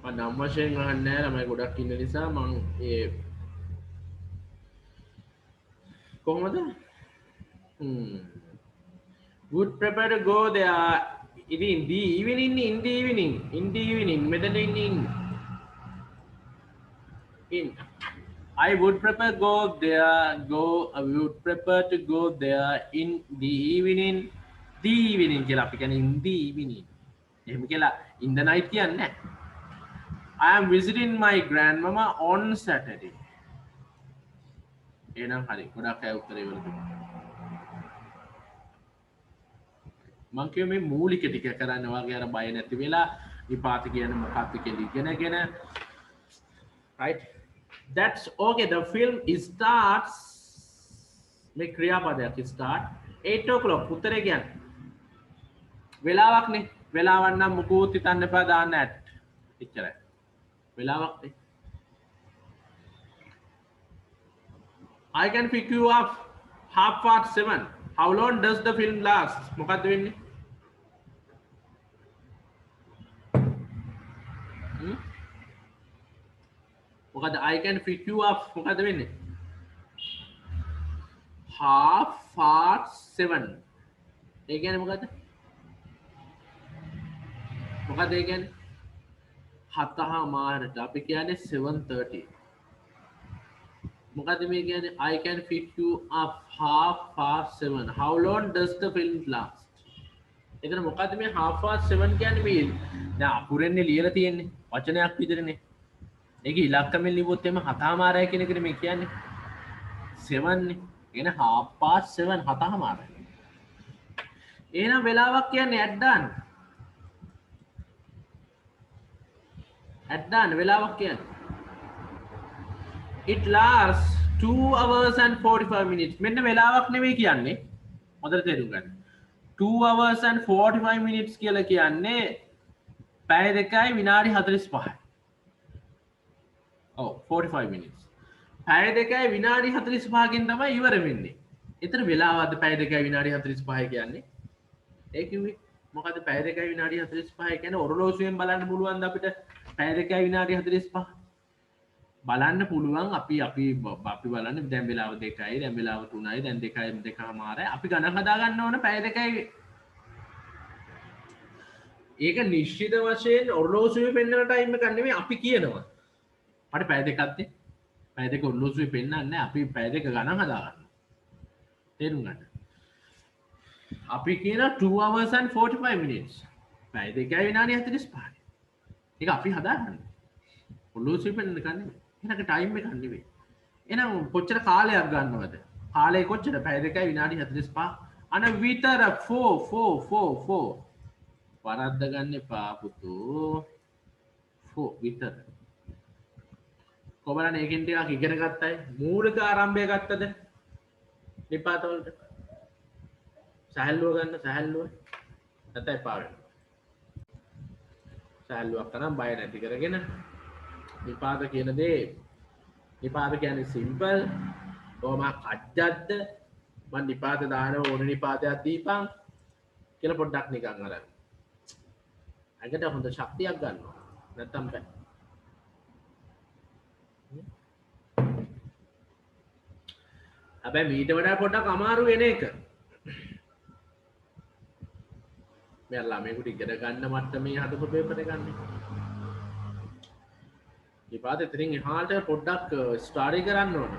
මම නම් වශයෙන් අහන්නේ නැහැ ළමයි ගොඩක් ඉන්න නිසා මම ඒ කොහොමද? would prefer to go there in the evening මෙතන in I would prefer I would prefer to go there in the evening කියලා අපි කියන්නේ in the evening එහෙම කියලා in the night කියන්නේ නැහැ. I am visiting my grandmama on Saturday. එහෙනම් හරි ගොඩක් අය උත්තරේ වලට. මම කියුවේ මේ මූලික ටික කරන්න වගේ අර බය නැති වෙලා විපාත කියන්නේ මොකක්ද කියලා ඉගෙනගෙන right. That's okay. The film starts මේ ක්‍රියාපදයක් start 8 o'clock උත්තරේ කියන්නේ වෙලාවක් නේ. වෙලාවක් නම් මොකුත් හිතන්න එපා දාන්න at. එච්චරයි. වෙලාවක් නේ. I can pick you up 7:30. How long does the film last? මොකද්ද වෙන්නේ? මොකද I can pick you up මොකද වෙන්නේ? 7:30. ඒ කියන්නේ මොකද්ද? මොකද ඒ කියන්නේ? 7:00 අපි කියන්නේ 7:30. මොකද මේ කියන්නේ I can pick you up 7:30. How long does the film last? එතන මොකද මේ 7:30 කියන්නේ මේ දැන් අකුරෙන්නේ ලියලා තියෙන්නේ වචනයක් විතරනේ. ඒක ඉලක්කමෙන් ලිව්වොත් එimhe 7:00 කියන එකනේ මේ කියන්නේ 7 නේ. එන 7:30 7:00. එහෙනම් වෙලාවක් කියන්නේ at දාන්න. at දාන්න වෙලාවක් කියන්නේ. It lasts 2 hours and 45 minutes. මෙන්න වෙලාවක් නෙවෙයි කියන්නේ. හොඳට තේරුම් ගන්න. 2 hours and 45 minutes කියලා කියන්නේ පැය දෙකයි විනාඩි 45යි. ඔව් 45 minutes. පැය දෙකයි විනාඩි 45කින් තමයි ඉවර වෙන්නේ. එතන වෙලාවක්ද පැය දෙකයි විනාඩි 45 කියන්නේ? ඒ කිව්වේ මොකද පැය දෙකයි විනාඩි 45 කියන්නේ ඔරලෝසුවෙන් බලන්න පුළුවන්ද අපිට පැය දෙකයි විනාඩි 45? බලන්න පුළුවන් අපි බලන්න දැන් වෙලාව 2යි දැන් වෙලාව 3යි දැන් 2:00 අපි ගණන් හදා ගන්න ඕන පැය දෙකයි. ඒක නිශ්චිත වශයෙන් ඔරලෝසුවේ පෙන්නන ටයිම් එකක් නෙමෙයි අපි කියනවා. මට පැය දෙකක්ද? පැය දෙක ඔරලෝසුවේ පෙන්නන්නේ නැහැ අපි පැය දෙක ගණන් හදා ගන්නවා. තේරුම් ගන්න. අපි කියන 2 hours and 45 minutes. පැය දෙකයි විනාඩි 45. ඒක අපි හදාගන්න. ඔළුව සිපෙන්න කන්නේ. එහෙනම් ටයිම් එක නෙවෙයි. එහෙනම් කොච්චර කාලයක් ගන්නවද? කාලය කොච්චර? පැය දෙකයි විනාඩි 45. අන විතර 4 වරද්ද ගන්න එපා පුතෝ. 4 විතර. කොබලන් ඒකෙන් ටිකක් ඉගෙන ගත්තයි. මූලික ආරම්භය ගත්තද? නිපාතවලට. සහැල්ලුව ගන්න සහැල්ලුව. නැත්නම් එපා වෙනවා. සහැල්ලුවක් කරන් බය නැති කරගෙන නිපාත කියන දේ නිපාත කියන්නේ සිම්පල් කොහොම කජ්ජද්ද මම නිපාත දාන ඕන නිපාතයක් දීපන් කියලා පොඩ්ඩක් නිකන් අර අගට හොඳ ශක්තියක් ගන්නවා නැත්තම් බෑ හැබැයි මීට වඩා පොඩ්ඩක් අමාරු වෙන එක මෙයා ළමයෙකුට ඉගෙන ගන්න මට්ටමේ හදපු පේපර් එක ගන්න නිපාත එතනින් එහාට පොඩ්ඩක් ස්ටඩි කරන්න ඕන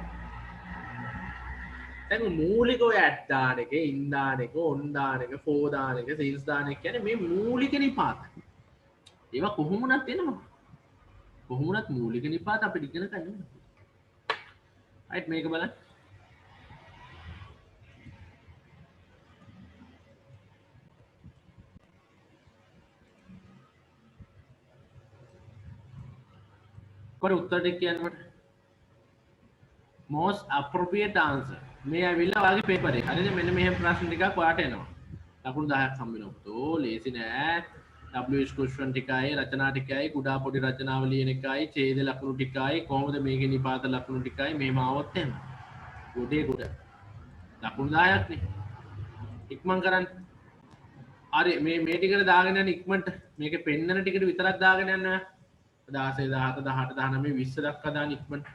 දැන් මූලික ඔය ඇඩ් දාන එක ඉන් දාන එක ඔන් දාන එක ෆෝ දාන එක සීල්ස් දාන එක කියන්නේ මේ මූලික නිපාත ඒවා කොහොමුණත් එනවා කොහොමුණත් මූලික නිපාත අපිට ඉගෙන ගන්න ඕන රයිට් මේක බලන්න කොහොමද උත්තර දෙක කියන්න මට most appropriate answer මේ ඇවිල්ලා ඔයාගේ පේපර් එක හරිද මෙන්න මෙහෙම ප්‍රශ්න ටිකක් ඔයාට එනවා ලකුණු 10ක් හම්බ වෙනවා පුතෝ ලේසි නෑ WH question ටිකයි රචනා ටිකයි කුඩා පොඩි රචනාව ලියන එකයි ඡේද ලකුණු ටිකයි කොහොමද මේකේ නිපාත ලකුණු ටිකයි මෙහෙම આવොත් එහෙම ගොඩේ ගොඩ ලකුණු 10ක් නේ ඉක්මන් කරන්න හරි මේ ටිකට දාගෙන යන ඉක්මනට මේකේ පෙන්නන ටිකට විතරක් දාගෙන යන්න 16 17 18 19 20 දක්වා දාන්න ඉක්මනට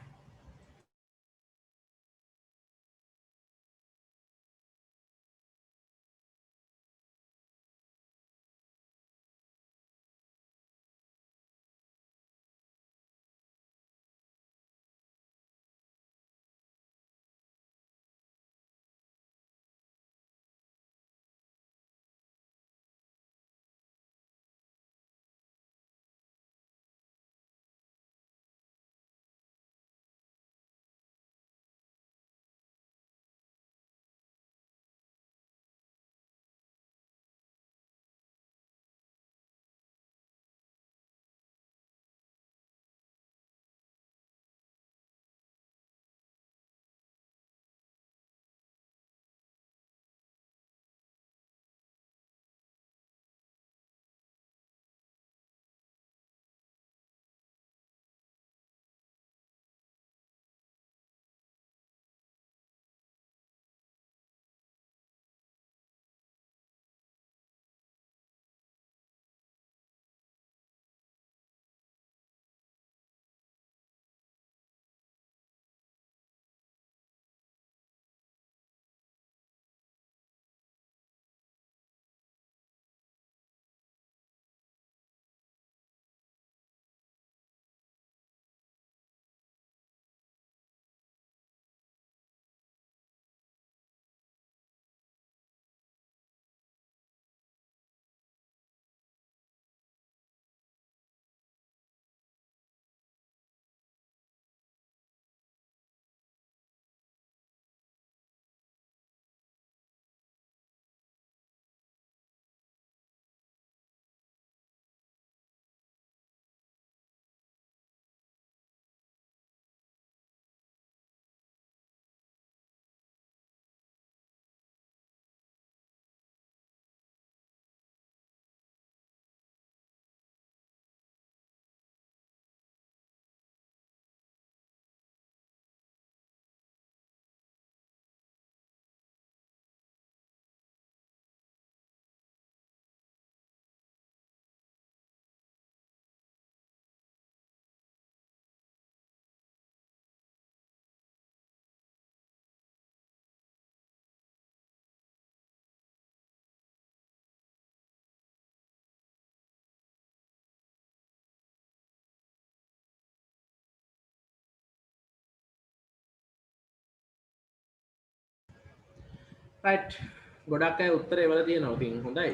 right ගොඩක් අය උත්තරේ වල තියෙනවා. ඉතින් හොඳයි.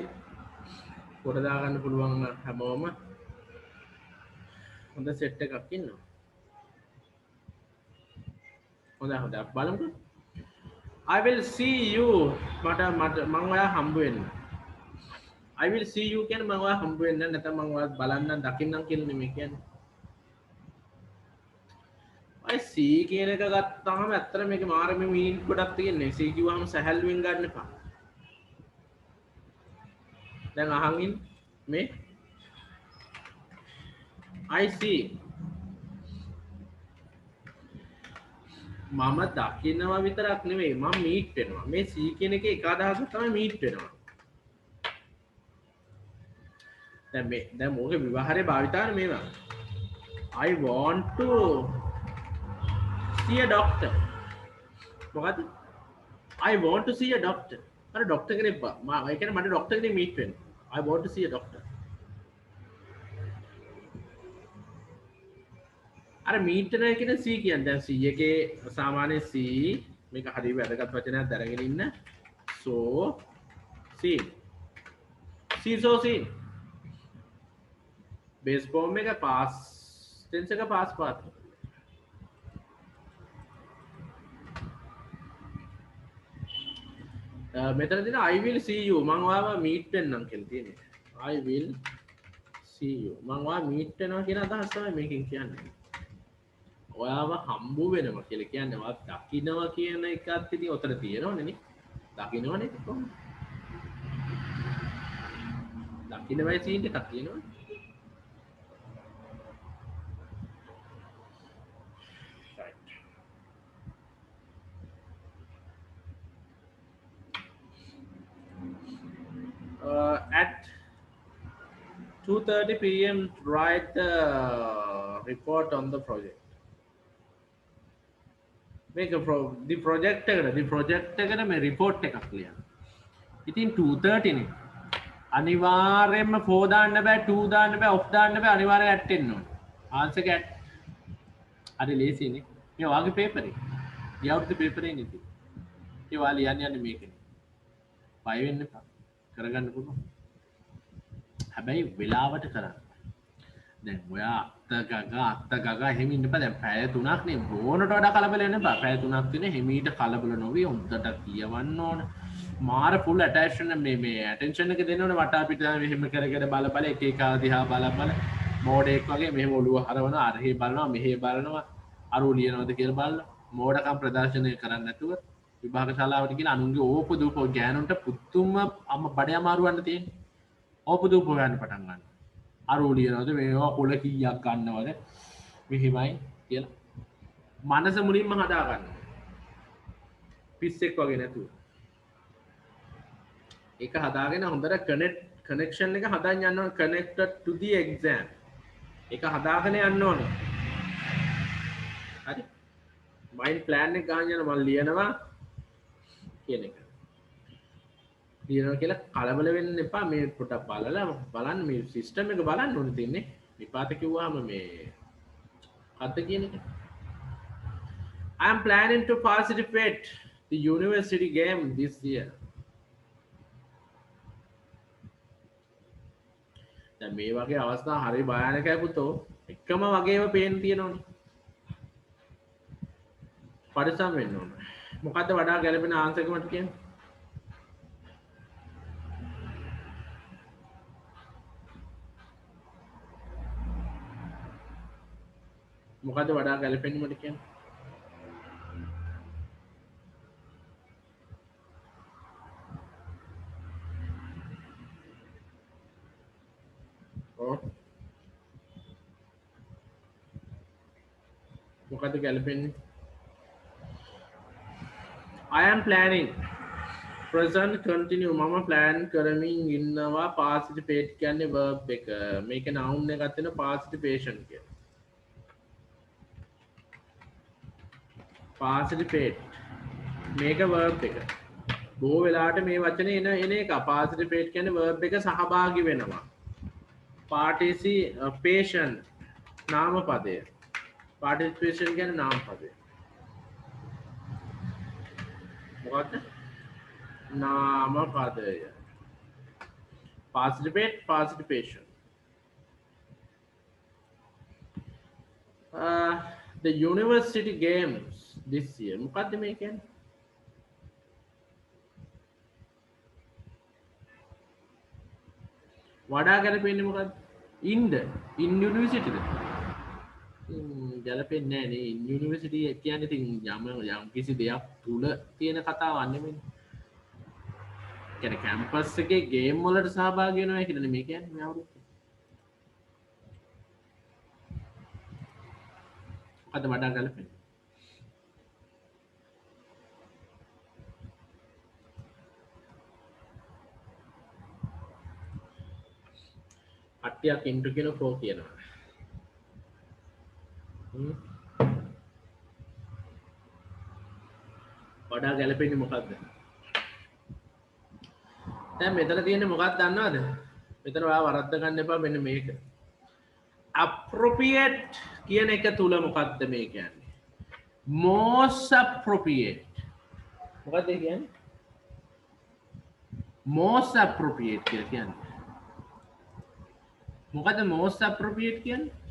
කොට දා ගන්න පුළුවන් හැමෝම හොඳ සෙට් එකක් ඉන්නවා. හොඳයි හොඳයි බලමුකෝ. I will see you මට මම ඔයා හම්බ වෙන්න. I will see you කියන්නේ මම ඔයා හම්බ වෙන්න නැත්නම් මම ඔයාත් බලන්න දකින්නම් කියලා නෙමෙයි කියන්නේ. I see කියන එක ගත්තාම ඇත්තට මේක මාරම මීනින් ගොඩක් තියෙන්නේ. see කිව්වහම සැහැල්ලුවෙන් ගන්න එපා. දැන් අහන් ඉන්න මේ I see මම දකින්නවා විතරක් නෙවෙයි මම මීට් වෙනවා. මේ see කියන එකේ එක අදහසක් තමයි මීට් වෙනවා. දැන් මොකද විවාහයේ භාවිතාන මේවා. I want to see a doctor. මොකද I want to see a doctor. අර ડોක්ටර් කෙනෙක් මම ඒ කියන්නේ මට ડોක්ටර් කෙනෙක් මීට් වෙන්න. I want to see a doctor. අර මීට් වෙනවා කියන see කියන්නේ දැන් see එකේ සාමාන්‍ය see මේක හරිය වැදගත් වචනයක් දරගෙන ඉන්න. so see so see base form එක past tense එක past path. මෙතන තියෙන I will see you මම ඔයාව මීට් වෙන්නම් කියලා තියෙන්නේ. I will see you මම ඔයාව මීට් වෙනවා කියන අදහස තමයි මේකෙන් කියන්නේ. ඔයාව හම්බ වෙනවා කියලා කියන්නේ ඔයාව දකින්නවා කියන එකත් ඉතින් උතර තියෙනවනේ නේ. දකින්නවනේ කොහොමද? දකින්නවයි සීන් එකක් තියෙනවනේ. At 2:30 p.m. write the report on the project. Make the project එකට මේ report එකක් ලියන්න. ඉතින් 2:30 නේ. අනිවාර්යයෙන්ම 4 දාන්න බෑ 2 දාන්න බෑ off දාන්න බෑ අනිවාර්යයෙන් at එන්න ඕනේ. answer එක at. හරි ලේසියිනේ. මේ වාගේ paper එක. ගියවුරුද්ද paper එකේ නේ. ඒ වාලි යන්නේ මේකනේ. බය වෙන්න එපා. කරගන්න පුළුවන්. හැබැයි වෙලාවට කරන්න. දැන් ඔයා අත්ත ගගා එහෙම ඉන්න බෑ. දැන් පැය 3ක් නේ ඕනට වඩා කලබල වෙන්න බෑ. පැය 3ක් තියෙන හිමීට කලබල නොවි හොඳට කියවන්න ඕන. මාර full attention මේ attention එක දෙන්න ඕනේ වටා පිට මෙහෙම කර බල එක එක දිහා බල මෝඩෙක් වගේ මෙහෙම ඔළුව හරවනවා අරහේ බලනවා මෙහෙ බලනවා අරු ලියනවද කියලා බලනවා. මෝඩකම් ප්‍රදර්ශනය කරන්නේ නැතුව විභාග ශාලාවට ගිහලා අනුන්ගේ ඕප දූප ගෑනුන්ට පුතුම බඩ අමාරුවන්න තියෙන්නේ. ඕප දූප ගන්න පටන් ගන්න. අරු ලියනවද මේවා කොල කීයක් ගන්නවද මෙහිමයි කියලා. මනස මුලින්ම හදා ගන්න. පිස්සෙක් වගේ නැතුව. ඒක හදාගෙන හොඳට connection එක හදාගෙන යන්න ඕන connected to the exam. ඒක හදාගෙන යන්න ඕන. හරි. mind plan එක ගහන්න යන මම ලියනවා කියන එක. ලියනවා කියලා කලබල වෙන්න එපා මේ පොඩක් බලන්න මේ සිස්ටම් එක බලන්න ඕනේ තින්නේ. විපාත කිව්වහම මේ අත කියන එක. I am planning to participate the university game this year. දැන් මේ වගේ අවස්ථා හරි භයානකයි පුතෝ. එකම වගේම පේන් තියෙනවනේ. පරිස්සම් වෙන්න ඕන. මොකද්ද වඩා ගැළපෙන ආන්සර් එක මට කියන්න. මොකද්ද වඩා ගැළපෙන්නේ මට කියන්න. මොකද්ද ගැළපෙන්නේ? I am planning present continue මම plan කරමින් ඉන්නවා participate කියන්නේ verb එක. මේක noun එකක් තියෙන participation කියන. participate මේක verb එක. බොහෝ වෙලාවට මේ වචනේ එන එක participate කියන්නේ verb එක සහභාගී වෙනවා. participation නාම පදය. participation කියන්නේ නාම පදය. මොකක්ද? නාමපදය participate participation the university games this year මොකක්ද මේ කියන්නේ වඩා ගැලපෙන්නේ මොකක්ද ඉන්ද ඉන් යුනිවර්සිටිද ගැලපෙන්නේ නැහැ නේ ඉන් යුනිවර්සිටි කියන්නේ ඉතින් යම් කිසි දෙයක් තුල තියෙන කතාවක් නෙමෙයි කියන්නේ කැම්පස් එකේ ගේම් වලට සහභාගී වෙනවා කියලානේ මේ කියන්නේ මේ අවුරුද්ද අද වඩා ගැලපෙන්නේ කට්ටියක් ඉන්ටු කියන ෆෝ කියනවා වඩා ගැලපෙන්නේ මොකක්ද දැන් මෙතන තියෙන්නේ මොකක්ද දන්නවද මෙතන ඔයා වරද්ද ගන්න එපා මෙන්න මේක appropriate කියන එක තුල මොකක්ද මේ කියන්නේ most appropriate මොකක්ද ඒ කියන්නේ most appropriate කියලා කියන්නේ මොකද most appropriate කියන්නේ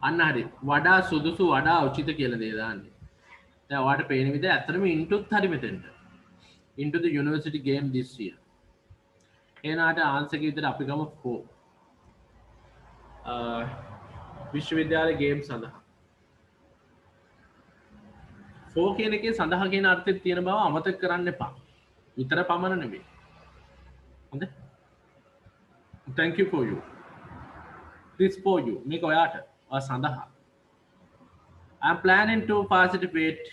අන්න හරි වඩා සුදුසු වඩා උචිත කියලා දේ දාන්නේ දැන් ඔයාලට පේන විදිහ ඇත්තටම ඉන්ටුත් හරි මෙතෙන්ට into the university game this year එනාට ආන්සර් එක විදිහට අපි ගමු 4 විශ්වවිද්‍යාල ගේම් සඳහා 4 කියන එකේ සඳහා කියන අර්ථය තියෙන බව අමතක කරන්න එපා විතර පමණ නෙවෙයි හොඳයි thank you for you this for you මේක ඔයාට සඳහා I'm planning to participate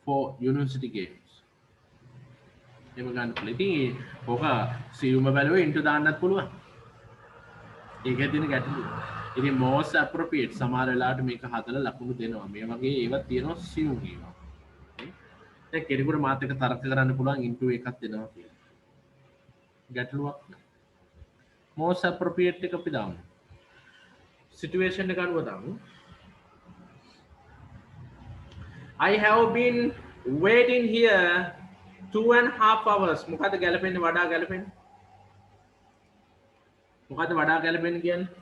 for university games එම ගන්න පුළුවන් ඉතින් ඔක සියුම බැලුවේ into දාන්නත් පුළුවන් ඒකේ තියෙන ගැටලුව ඉතින් most appropriate සමහර වෙලාවට මේක හදලා ලකුණු දෙනවා මේ වගේ ඒවා තියෙනවා සියුම් ඒවා දැන් කෙනෙකුට මාත් එක තර්ක කරන්න පුළුවන් into එකක් දෙනවා කියලා ගැටලුවක් most appropriate එක අපි දාමු situation එක අනුව දාමු I have been waiting here 2.5 hours මොකද ගැලපෙන්නේ වඩා ගැලපෙන්නේ මොකද වඩා ගැලපෙන්නේ කියන්නේ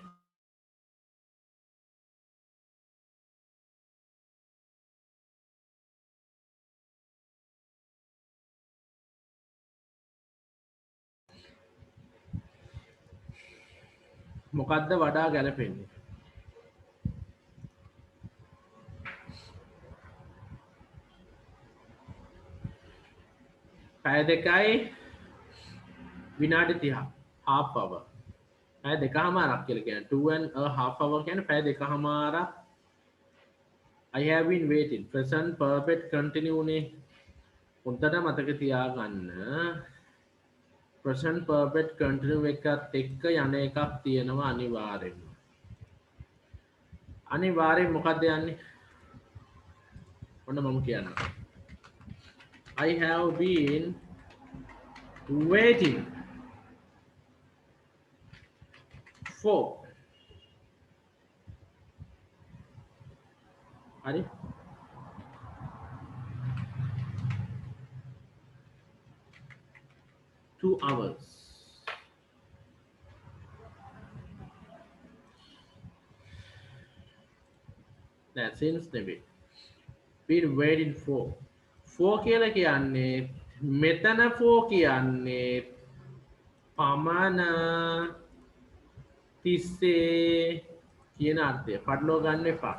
මොකද්ද වඩා ගැලපෙන්නේ පැය දෙකයි විනාඩි 30 half hour පැය දෙකමාරක් කියලා කියන්නේ 2.5 hour කියන්නේ පැය දෙකමාරක් I have been waiting present perfect continue නේ උන්ට මතක තියාගන්න present perfect continue එකත් එක්ක යන එකක් තියෙනවා අනිවාර්යෙන් මොකක්ද යන්නේ ඔන්න මම කියන්නම් I have been waiting for හරි 2 hours that since නෙවෙයි been waiting for කියලා කියන්නේ මෙතන කියන්නේ පමණ තිස්සේ කියන අර්ථය පටලවා ගන්න එපා.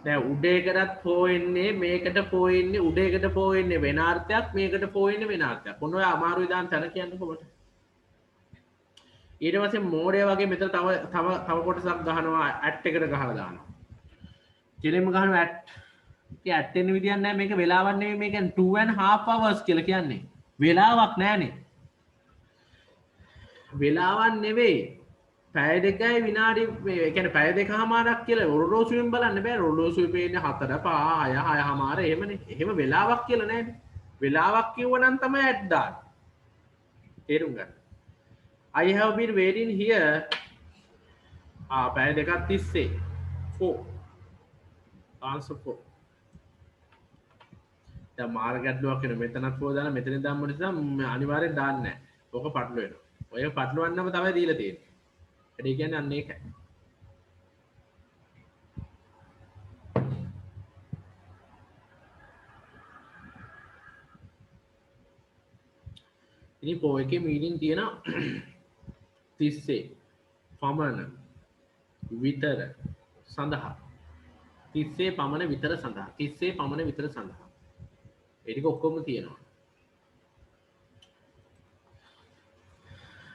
දැන් උඩ එකටත් පොවෙන්නේ මේකට පොවෙන්නේ උඩ එකට පොවෙන්නේ වෙන අර්ථයක් මේකට පොවෙන්නේ වෙන අර්ථයක්. මොන ඔය අමාරු විදාන් තන කියන්නේ කොහොමද? ඊට පස්සේ මෝඩය වගේ මෙතන තව කොටසක් ගහනවා ඇට් එකට ගහලා දානවා. කෙලින්ම ගහනවා ඇට්. ඒ ඇට් එන්න විදියක් නැහැ මේක වෙලාවක් නෙවෙයි මේක 2.5 hours කියලා කියන්නේ. වෙලාවක් නැහනේ. වෙලාවක් නෙවෙයි. පැය දෙකයි විනාඩි ඒ කියන්නේ පැය දෙකමාරක් කියලා ඔරලෝසුවෙන් බලන්න බෑ. ඔරලෝසුවේ පේන්නේ 4 5 6 6මාර එහෙමනේ. එහෙම වෙලාවක් කියලා නැහැනේ. වෙලාවක් කිව්වනම් තමයි ඇට් දාන්නේ. තේරුම් ගන්න. I have been waiting here පැය දෙකක් තිස්සේ 4 answer 4 දැන් මාර ගැටලුවක් වෙන මෙතනත් 4 දාලා මෙතනින් දාන්න නිසා අනිවාර්යෙන් දාන්නේ නැහැ. ඕක පටල වෙනවා. ඔය පටලවන්නම තමයි දීලා තියෙන්නේ. ඒ කියන්නේ අන්න ඒකයි. ඉතින් පො එකේ මීටින් තියෙනවා 30 පමණ විතර සඳහා 30 පමණ විතර සඳහා 30 පමණ විතර සඳහා ඒ ටික ඔක්කොම තියෙනවා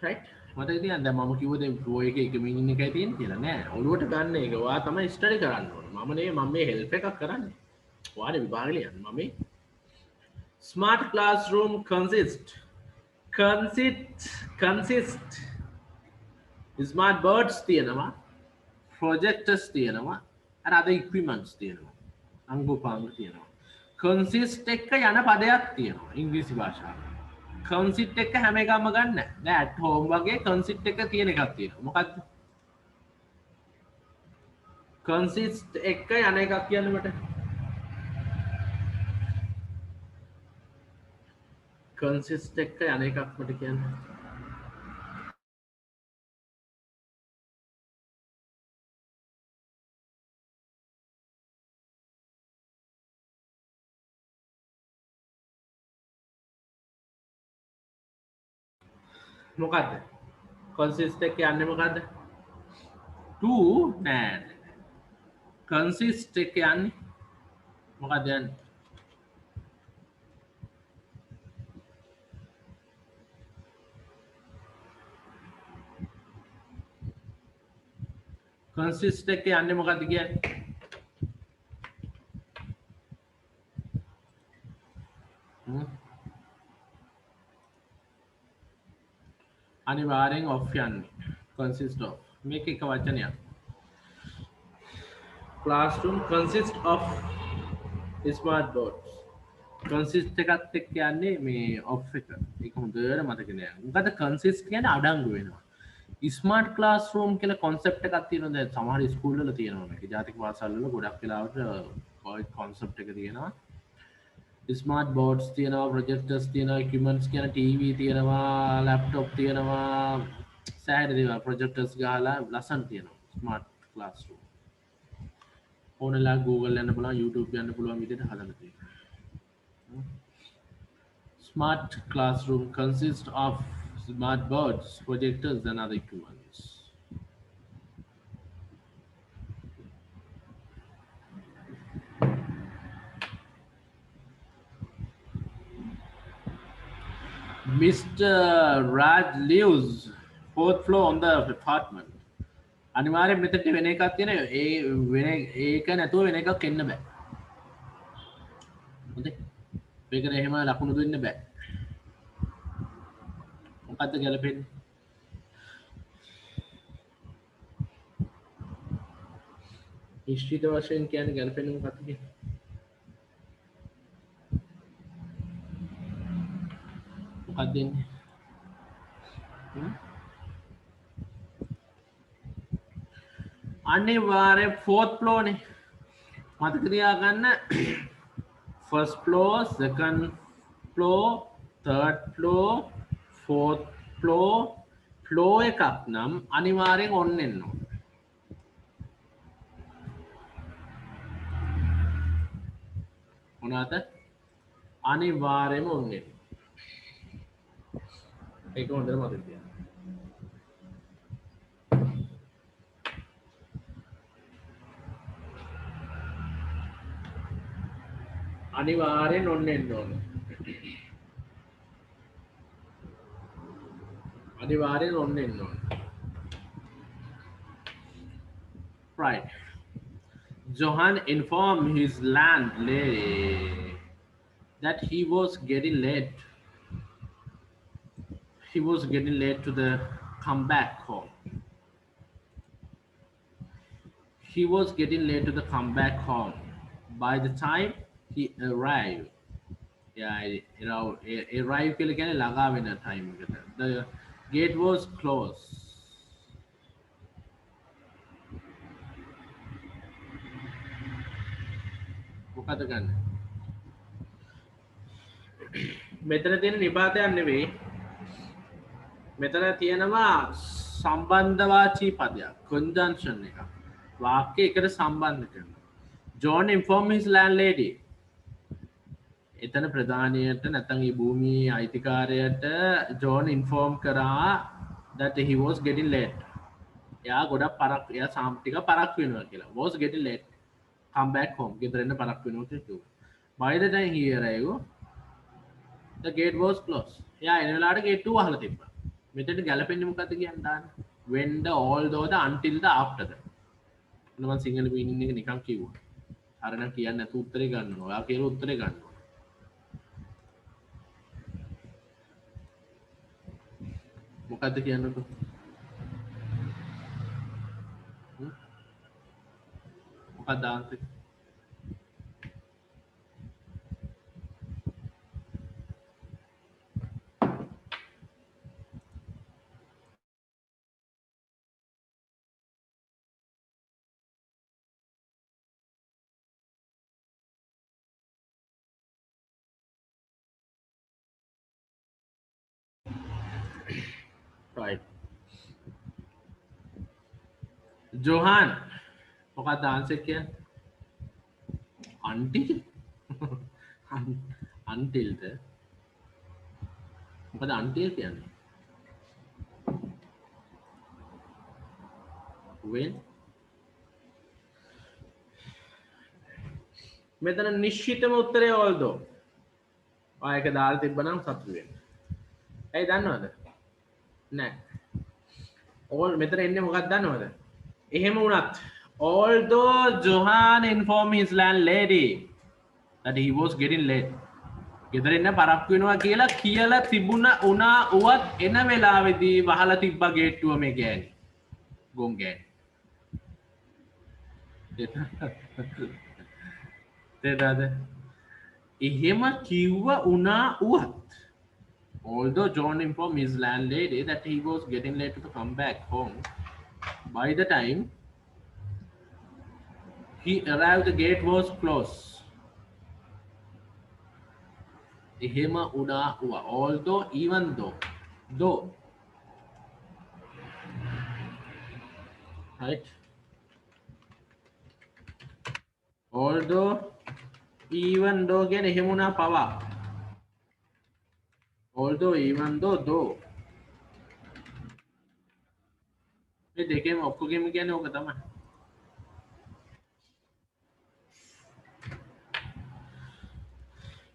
රයිට් මතක තියන්න දැන් මම කිව්ව දේ ප්‍රෝ එකේ එක මීනින් එකයි තියෙන්නේ කියලා නෑ ඔළුවට ගන්න එක ඔයා තමයි ස්ටඩි කරන්න ඕනේ මම නෙවෙයි මම මේ හෙල්ප් එකක් කරන්නේ ඔයාලා විභාගෙ ලියන්න මම smart classroom consist smart boards තියෙනවා projectors තියෙනවා අර අද equipments තියෙනවා අංගුපාංග තියෙනවා consist එක යන පදයක් තියෙනවා ඉංග්‍රීසි භාෂාවේ consist එක හැම එකක්ම ගන්න නෑ at home වගේ consist එක තියෙන එකක් තියෙනවා මොකක්ද consist එක යන එකක් කියන්න මට consist එක යන එකක් මට කියන්න මොකක්ද consist එක යන්නේ මොකක්ද to නෑ consist එක යන්නේ මොකක්ද යන්නේ consist එක යන්නේ මොකක්ද කියන්නේ අනිවාර්යෙන් off යන්නේ consist of මේක එක වචනයක් classroom consist of smart boards consist එකත් එක්ක යන්නේ මේ off එක ඒක හොඳට මතක තියාගන්න මොකද consist කියන්නේ අඩංගු වෙනවා ස්මාර්ට් ක්ලාස්රූම් කියලා කොන්සෙප්ට් එකක් තියෙනවා දැන් සමහර ස්කූල් වල තියෙනවා මේක ජාතික පාසල් වල ගොඩක් වෙලාවට ඔය කොන්සෙප්ට් එක තියෙනවා ස්මාර්ට් බෝඩ්ස් තියෙනවා ප්‍රොජෙක්ටර්ස් තියෙනවා ඉක්විප්මන්ට්ස් කියන ටීවී තියෙනවා ලැප්ටොප් තියෙනවා සෑහෙන දේවල් ප්‍රොජෙක්ටර්ස් ගහලා ලස්සන තියෙනවා ස්මාර්ට් ක්ලාස්රූම් ඕනලා Google යන්න පුළුවන් YouTube යන්න පුළුවන් විදිහට හදලා තියෙනවා smart classroom consists of smart boards, projectors and other equipments. Mr. Raj lives 4th floor on the apartment. අනිවාර්යෙන් මෙතනට වෙන එකක් තියෙනවා. ඒ වෙන ඒක නැතුව වෙන එකක් එන්න බෑ. හොඳයි. මේකට එහෙම ලකුණු දෙන්න බෑ. මොකද්ද ගැලපෙන්නේ? නිශ්චිත වශයෙන් කියන්නේ ගැලපෙන්නේ මොකක්ද කියන්නේ? මොකක්ද දෙන්නේ? අනිවාර්යෙන් 4th floor නේ. මතක තියාගන්න first floor, second floor, third floor, fourth floor, floor එකක් නම් අනිවාර්යෙන් on එන්න ඕන. මොනවාද? අනිවාර්යෙන්ම on එන්න. ඒක හොඳට මතක තියාගන්න. අනිවාර්යෙන් on එන්න ඕන. අනිවාර්යෙන් on එන්න ඕන. right. Johan informed his landlady that he was getting late. He was getting late to the comeback home. He was getting late to the comeback home. By the time he arrived, yeah, arrive के लिए क्या लगा बिना time के लिए. The gate was closed. මොකද ගන්න? මෙතන තියෙන නිපාතයක් නෙවෙයි. මෙතන තියෙනවා සම්බන්ධවාචී පදයක්, conjunction එක. වාක්‍ය එකට සම්බන්ධ කරනවා. John informed his landlady. එතන ප්‍රධානියට නැත්නම් මේ භූමියේ අයිතිකාරයට John inform කරා that he was getting late. එයා ගොඩක් පරක් එයා ටික පරක් වෙනවා කියලා. Was getting late. Come back home. ගෙදර එන්න පරක් වෙනවා කියලා කිව්වා. By the time he arrived, the gate was closed. එයා එන වෙලාවට gate එක වහලා තිබ්බා. මෙතන ගැලපෙන්නේ මොකද්ද කියන්නේ දාන්න. When the, although the, until the, after the. මම සිංහල meaning එක නිකන් කිව්වා. අර නම් කියන්නේ නැතු උත්තරේ ගන්නවා. ඔයා කියලා උත්තරේ ගන්නවා. මොකද්ද කියන්නකෝ? මොකක්ද ආන්සර්? Right. Johan, මොකක්ද ආන්සර් කියන්නේ? Until until the මොකද until කියන්නේ? When මෙතන නිශ්චිතම උත්තරය although. ආයක දාලා තිබ්බනම් සතුටු වෙන්න. ඇයි දන්නවද? නෑ. all මෙතන එන්නේ මොකක්ද දන්නවද? එහෙම වුණත් although Johan informed his landlady that he was getting late. ගෙදර එන්න පරක්කු වෙනවා කියලා තිබුණ උනා උවත් එන වෙලාවේදී වහලා තිබ්බා ගේට්ටුව මේ ගෑණි. ගොන් ගෑණි. තේරෙනවද? එහෙම කිව්ව උනා උවත්. Although John informed his landlady that he was getting late to come back home, by the time he arrived, the gate was closed. එහෙම උනා උවා. Although, even though. Right? Although, even though කියන්නේ එහෙම උනා පවා. Although, even though. මේ දෙකේම ඔක්කොගෙම කියන්නේ ඕක තමයි.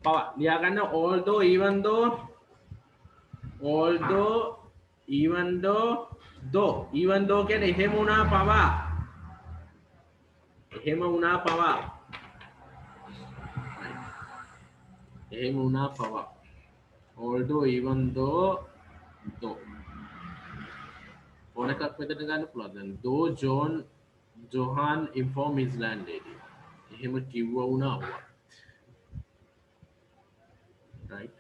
පවා ලියා ගන්න although, even though, even though කියන්නේ එහෙම උනා පවා. එහෙම උනා පවා. එහෙම උනා පවා. Although, even though. ඕන එකක් මෙතන ගන්න පුළුවන්. දැන් though Johan informed his landlady. එහෙම කිව්වා වුණා වත්. Right?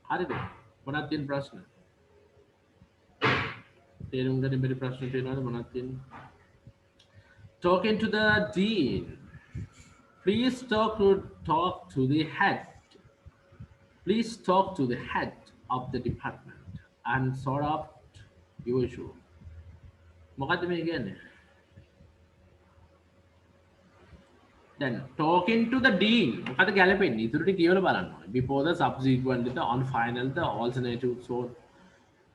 හරිද? මොනවද තියෙන ප්‍රශ්න? තේරුම් ගන්න බැරි ප්‍රශ්න තියෙනවද මොනවද තියෙන්නේ? Talking to the dean. Please talk to the head. Please talk to the head of the department and sort out your issue. මොකද්ද මේ කියන්නේ? Then talking to the dean. මොකද ගැලපෙන්නේ? ඉතුරු ටික කියවලා බලන්න ඕනේ. Before the subsequent, the on final, the alternative. So,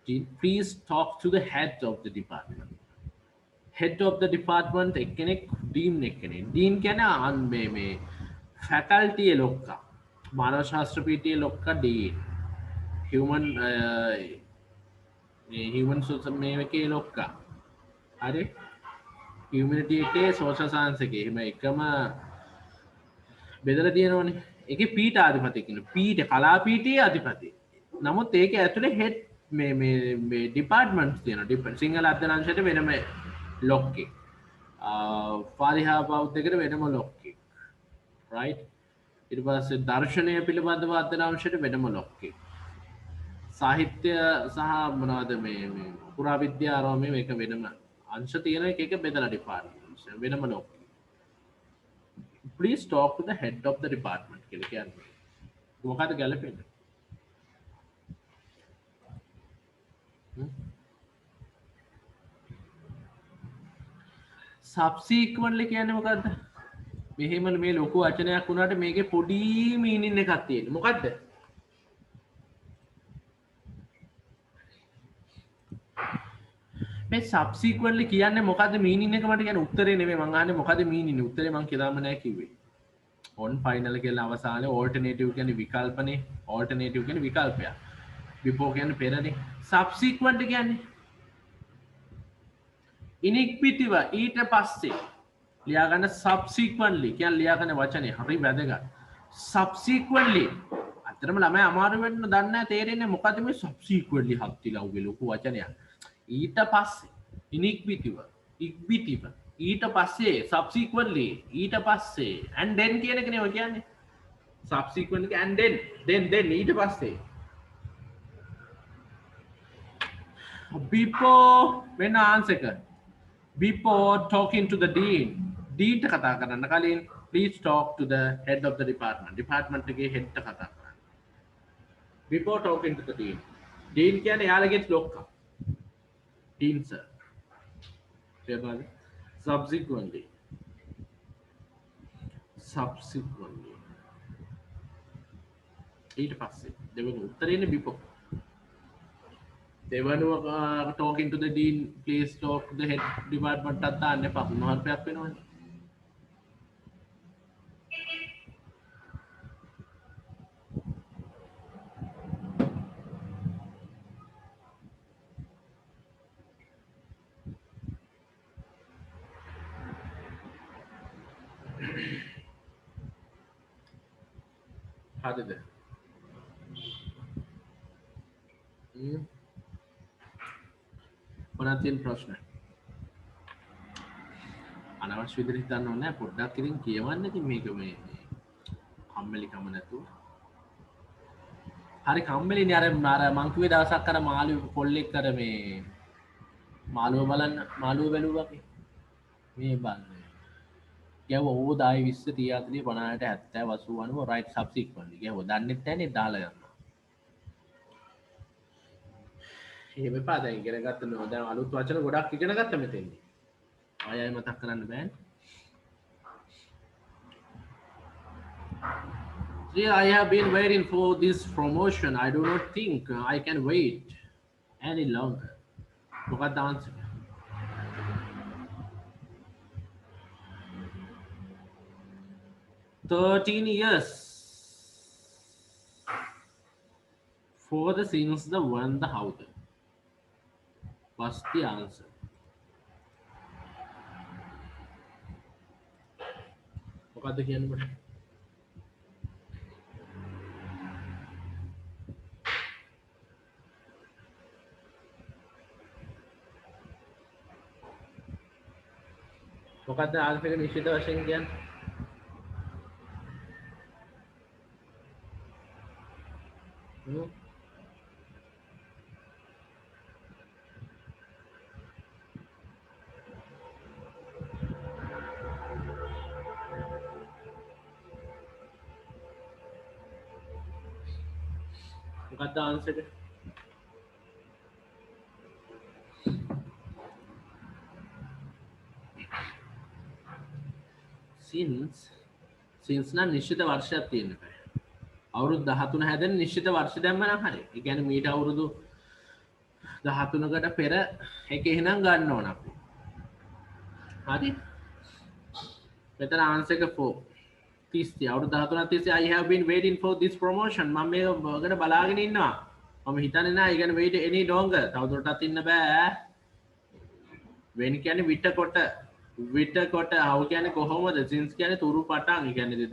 dean, please talk to the head of the department. Head of the department එක්කෙනෙක් dean එක්කෙනෙක්. Dean කියන්නේ මේ faculty ලොක්කා. මානව ශාස්ත්‍ර පීඨයේ ලොක්කා dean. human human මේකේ ලොක්කා හරි humanity එකේ social science එකේ එහෙම එකම බෙදලා තියෙනවනේ ඒකේ පීඨ අධිපති කියන පීඨ කලා පීඨයේ අධිපති නමුත් ඒක ඇතුලේ හෙඩ් මේ ඩිපාර්ට්මන්ට්ස් තියෙනවා සිංහල අධ්‍යයන අංශයට වෙනම ලොක්කෙක් ෆාරිහා බෞද්ධකට වෙනම ලොක්කෙක් right ඊට පස්සේ දර්ශනය පිළිබඳව අධ්‍යයන අංශයට වෙනම ලොක්කෙක් සාහිත්‍ය සහ මොනවද මේ පුරාවිද්‍යාව මේක වෙනම අංශ තියෙන එක බෙදලා ඩිපාර්ට්මන්ට්ස් වෙනම ලොක්කෙක් please talk to the head of the department කියලා කියන්නේ මොකක්ද ගැලපෙන්නේ subsequently කියන්නේ මොකද්ද මෙහෙම මේ ලොකු වචනයක් වුණාට මේකේ පොඩි මීනින් එකක් තියෙනවා මොකද්ද මේ subsequently කියන්නේ මොකද්ද මීනින් එක මට කියන්නේ උත්තරේ නෙමෙයි මං අහන්නේ මොකද්ද මීනින් උත්තරේ මං කියලාම නැහැ කිව්වේ on final කියලා අවසානයේ alternative කියන්නේ විකල්පනේ alternative කියන්නේ විකල්පයක් before කියන්නේ පෙරනේ subsequent කියන්නේ ඉනික්විටිව ඊට පස්සේ ලියාගන්න subsequently කියන්නේ ලියාගන්න වචනේ හරි වැදගත් subsequently අතරම ළමයි අමාරු වෙන්න දන්නේ නැහැ තේරෙන්නේ මොකද්ද මේ subsequently හත්තිලා උගේ ලොකු වචනයක් ඊට පස්සේ ඉනික්විටිව ඉක්විටිව ඊට පස්සේ subsequently ඊට පස්සේ and then කියන එකනේ ඔය කියන්නේ subsequently and then ඊට පස්සේ before when answer එක before talking to the dean dean කතා කරන්න කලින් please talk to the head of the department එකේ head කතා කරන්න before talking to the dean කියන්නේ යාළගේ ලොක්කා dean sir තේරුණාද subsequently ඊට පස්සේ දෙවෙනි උත්තරේනේ before දෙවනුව talking to the dean please talk to the head department එකක් දාන්න එපා මොහොතක් වෙනවනේ හරිද මොනවද තියෙන ප්‍රශ්න අනවශ්‍ය විදිහට හිතන්න ඕනේ නැහැ පොඩ්ඩක් ඉතින් කියවන්න ඉතින් මේක මේ කම්මැලිකම නැතුව හරි කම්මැලිනේ අර මං කිව්වේ දවසක් අර මාළුවෙ පොල්ලෙක් අර මේ මාළුව බලන්න මාළුව බැලුවා වගේ මේ බලන්න ගැව ඕ 10 20 30 40 50 60 70 80 right subsequently ගැව දන්නෙත් නැනේ දාලා යනවා එහෙම එපා දැන් ඉගෙන ගත්ත නෝ දැන් අලුත් වචන ගොඩක් ඉගෙන ගත්ත මෙතෙන්දී ආයෙ මතක් කරන්න බෑනේ Yeah, I have been waiting for this promotion. I do not think I can wait any longer. Look at the answer. "13 years for the since the one the how the was the answer. මොකද්ද කියන්නේ මට මොකද්ද ආල්ෆා එක නිශ්චිත වශයෙන් කියන්නේ මොකක්ද answer එක since නම් නිශ්චිත වර්ෂයක් තියෙන්න බෑ අවුරුදු 13 හැදෙන නිශ්චිත වර්ෂ දැම්ම නම් හරි ඒ කියන්නේ මීට අවුරුදු 13කට පෙර එක එහෙනම් ගන්න ඕන අපි හරි මෙතන ආන්සර් එක 4 30 අවුරුදු 13 30 I have been waiting for this promotion මම මේක ගැන බලාගෙන ඉන්නවා මම හිතන්නේ නෑ ඒ කියන්නේ wait any longer තවදුරටත් ඉන්න බෑ when කියන්නේ විට කොට how කියන්නේ කොහොමද since කියන්නේ තුරු පටන් ඒ කියන්නේ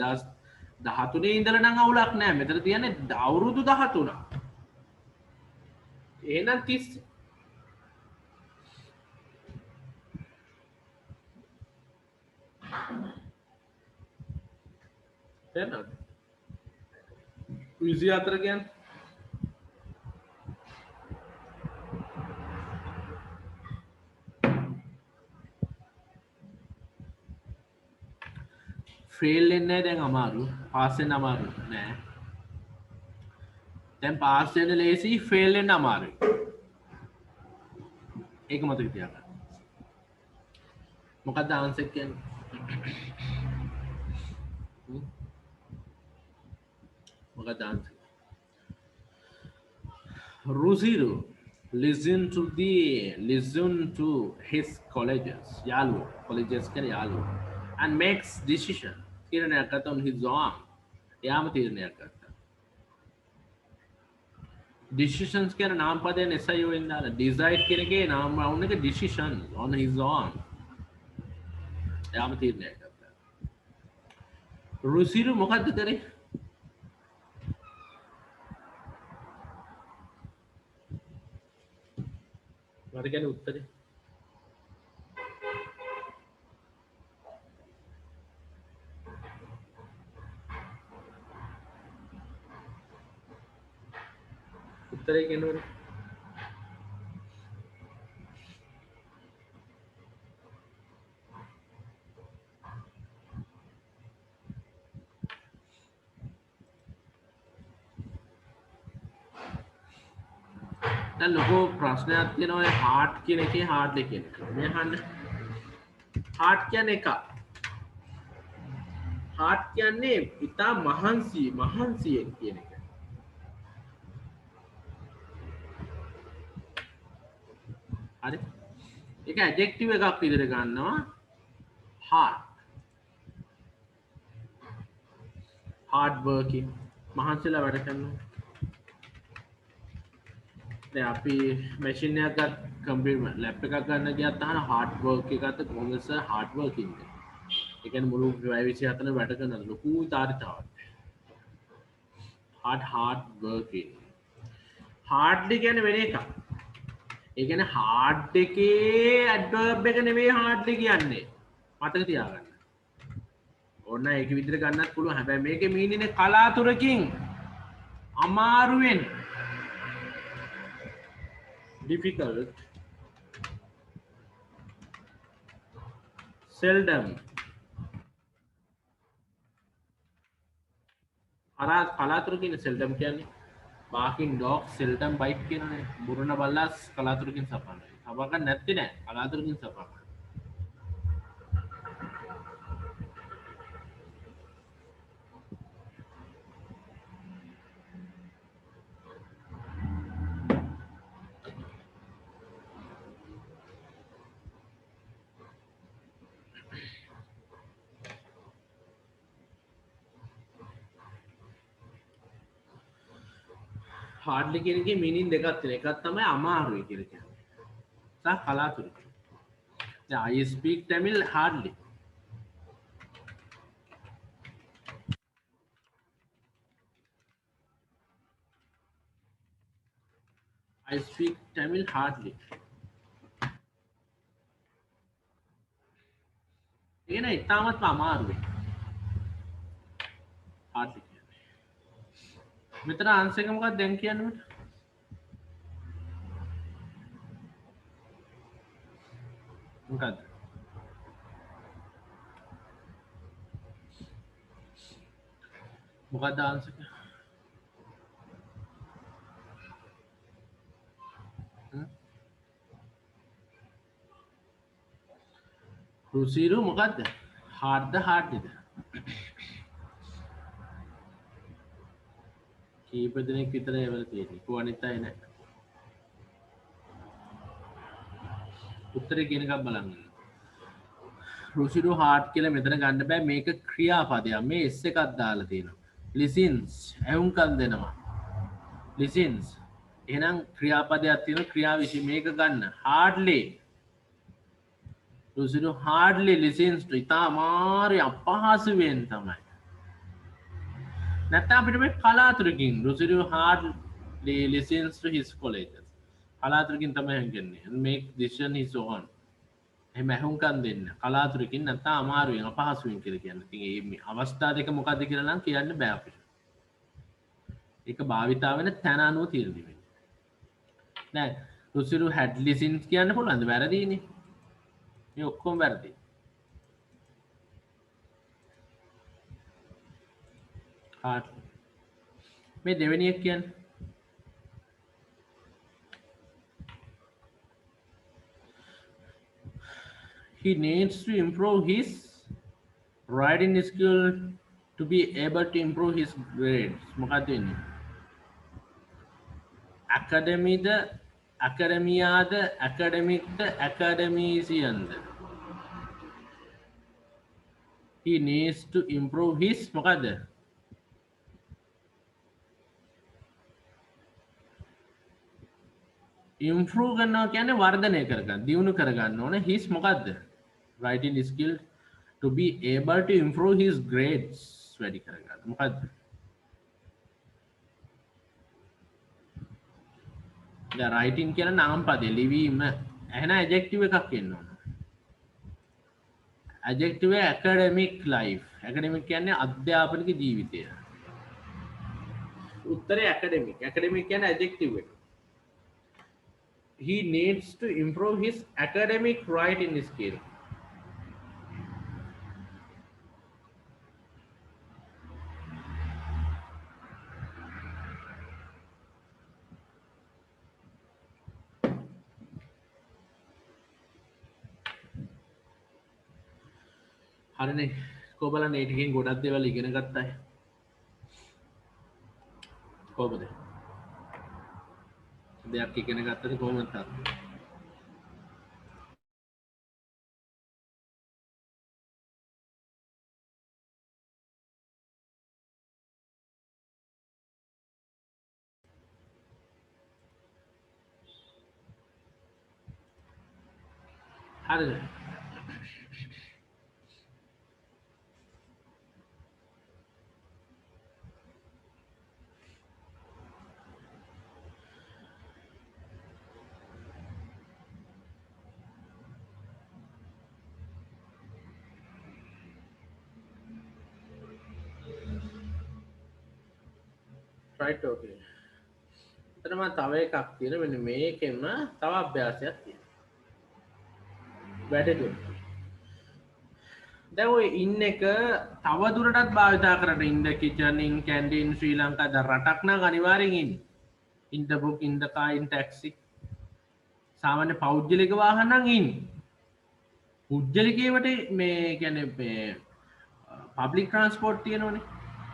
2013 ඉඳලා නම් අවුලක් නෑ මෙතන තියන්නේ අවුරුදු 13ක් එහෙනම් 30 තේරෙනවද 24 කියන්නේ ෆේල් වෙන්නේ දැන් අමාරු පාස් වෙන්න අමාරු නෑ දැන් පාස් වෙන්න ලේසි ෆේල් වෙන්න අමාරුයි ඒක මතක තියාගන්න මොකක්ද ආන්සර් කියන්නේ මොකක්ද answer Ruziru listen to his colleges කියන්නේ යාළුවෝ and makes decision තීරණයක් ගත්තා on his own එයාම තීරණයක් ගත්තා decisions කියන නාම පදයෙන් SIO වෙන දාලා decide කියන එකේ නාම වුණ එක decision on his own එයාම තීරණයක් ගත්තා රුසිරු මොකද්ද කරේ මට කියන්නේ උත්තරේ උත්තරේ කියනවනේ දැන් ලොකෝ ප්‍රශ්නයක් තියෙනවා ඒ heart කියන එකේ hardly කියන එක මේ අහන්න heart කියන්නේ එක heart කියන්නේ ඉතා මහන්සියෙන් කියන එක හරි ඒක ඇඩ්ජෙක්ටිව් එකක් විදිහට ගන්නවා hard working මහන්සිලා වැඩ කරනවා දැන් අපි මැෂින් එකක් ගත්ත කම්පියුටර් ලැප් එකක් ගන්න ගියත් අහන hard work එකකට කොහොමද සර් hard working ඒ කියන්නේ මුළු 24 වැඩ කරන ලොකු තාරිතාවක් hard working hardly කියන්නේ වෙන එකක් ඒ කියන්නේ hard එකේ adverb එක නෙවෙයි hardly කියන්නේ මතක තියාගන්න ඕන ඒක විදිහට ගන්නත් පුළුවන් හැබැයි මේකේ meaning එක කලාතුරකින් අමාරුවෙන් difficult seldom කලාතුරකින් seldom කියන්නේ barking dog seldom bite කියනනේ බුරණ බල්ලා කලාතුරකින් සපනවා සපා ගන්න නැත්තේ නෑ කලාතුරකින් සපා ගන්න hardly කියන එකේ meaning දෙකක් තියෙනවා. එකක් තමයි අමාරුයි කියලා කියන්නේ. සහ කලාතුරකින්. දැන් I speak Tamil hardly. I speak Tamil hardly. ඒක නෑ ඉතාමත් අමාරුයි. hardly. මෙතන ආන්සර් එක මොකක්ද දැන් කියන්න මට මොකක්ද මොකක්ද ආන්සර් එක රුසිරු මොකක්ද hard ද කීප දෙනෙක් විතර ඒවල තියෙන්නේ. කො අනිත් අය නැහැ. උත්තරේ කියන එකක් බලන්න. රුසිරු හાર્ට් කියලා මෙතන ගන්න බෑ මේක ක්‍රියාපදයක්. මේ S එකක් දාලා තියෙනවා. listens ඇහුම්කන් දෙනවා. listens එහෙනම් ක්‍රියාපදයක් තියෙන ක්‍රියා විශේෂ මේක ගන්න hardly රුසිරු hardly listens to ඉතා අමාරු අපහසුවෙන් තමයි නැත්නම් අපිට මේ කලාතුරකින් රුසිරු hardly listens to his colleagues කලාතුරකින් තමයි හංගන්නේ make decision his own එහෙම ඇහුම්කන් දෙන්න කලාතුරකින් නැත්නම් අමාරුවෙන් අපහසුවෙන් කියලා කියන්නේ. ඉතින් මේ අවස්ථා දෙක මොකද්ද කියලා නම් කියන්න බෑ අපිට. ඒක භාවිතා වෙන තැන අනුව තීරණය වෙන්නේ. දැන් රුසිරු had listened කියන්න පුළුවන්ද? වැරදිනේ. මේ ඔක්කොම වැරදි. hardly. මේ දෙවෙනි එක කියන්නේ he needs to improve his writing skill to be able to improve his grades. මොකක්ද වෙන්නේ? academyද academiaද academicද academicianද he needs to improve his මොකක්ද? improve කරනවා කියන්නේ වර්ධනය කරගන්න දියුණු කරගන්න ඕනේ his මොකක්ද? writing skill to be able to improve his grades වැඩි කරගන්න මොකක්ද? දැන් writing කියන නාම පදේ ලිවීම එහෙනම් adjective එකක් එන්න ඕන. adjective academic life academic කියන්නේ අධ්‍යාපනික ජීවිතය. උත්තරේ academic කියන්නේ adjective එක. he needs to improve his academic writing skill. හරිනේ කොබලන් ඒ ටිකෙන් ගොඩක් දේවල් ඉගෙන ගත්තා අය කොහොමද දෙයක් ඉගෙන ගත්තද කොහොමද තාත්තා හරිද right okay එතනම තව එකක් තියෙන මෙන්න මේකෙම තව අභ්‍යාසයක් තියෙනවා වැඩේ දැන් ඔය ඉන්න එක තව දුරටත් භාවිතා කරන්න in the kitchen in canteen ශ්‍රී ලංකා ද රටක් නම් අනිවාර්යෙන් ඉන්නේ in the book in the car in taxi සාමාන්‍ය පෞද්ගලික වාහන නම් ඉන්නේ පුද්ගලිකේවට මේ කියන්නේ මේ පබ්ලික් ට්‍රාන්ස්පෝර්ට් තියෙනවනේ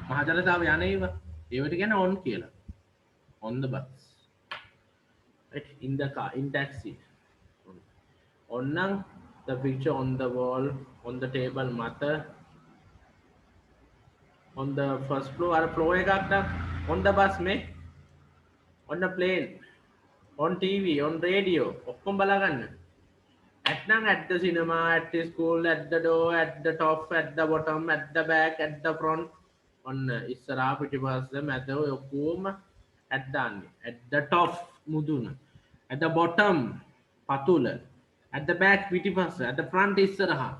මහජනතාව යන ඒවා ඒවට කියන්නේ on කියලා on the bus right in the car in taxi on නම් the picture on the wall on the table mata on the first floor or floor එකක් නම් on the bus මේ on the plane on TV on radio ඔක්කොම බලා ගන්න at නම් at the cinema at the school at the door at the top at the bottom at the back at the front on ඉස්සරහා පිටිපස්ස මැද ඔය ඔක්කොම at දාන්නේ at the top මුදුන at the bottom පතුල at the back පිටිපස්ස at the front ඉස්සරහා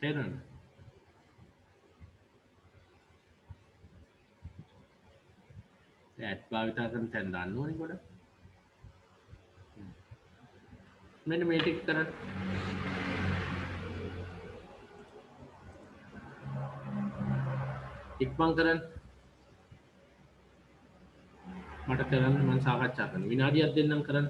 තේරෙනවද ඇත් භාවිතා කරන තැන් දන්න ඕනේ ගොඩ මෙන්න මේ ටික කරන්න ඉක්මන් කරන්න මට කරන්න මම සාකච්ඡා කරන්න විනාඩියක් දෙන්නම් කරන්න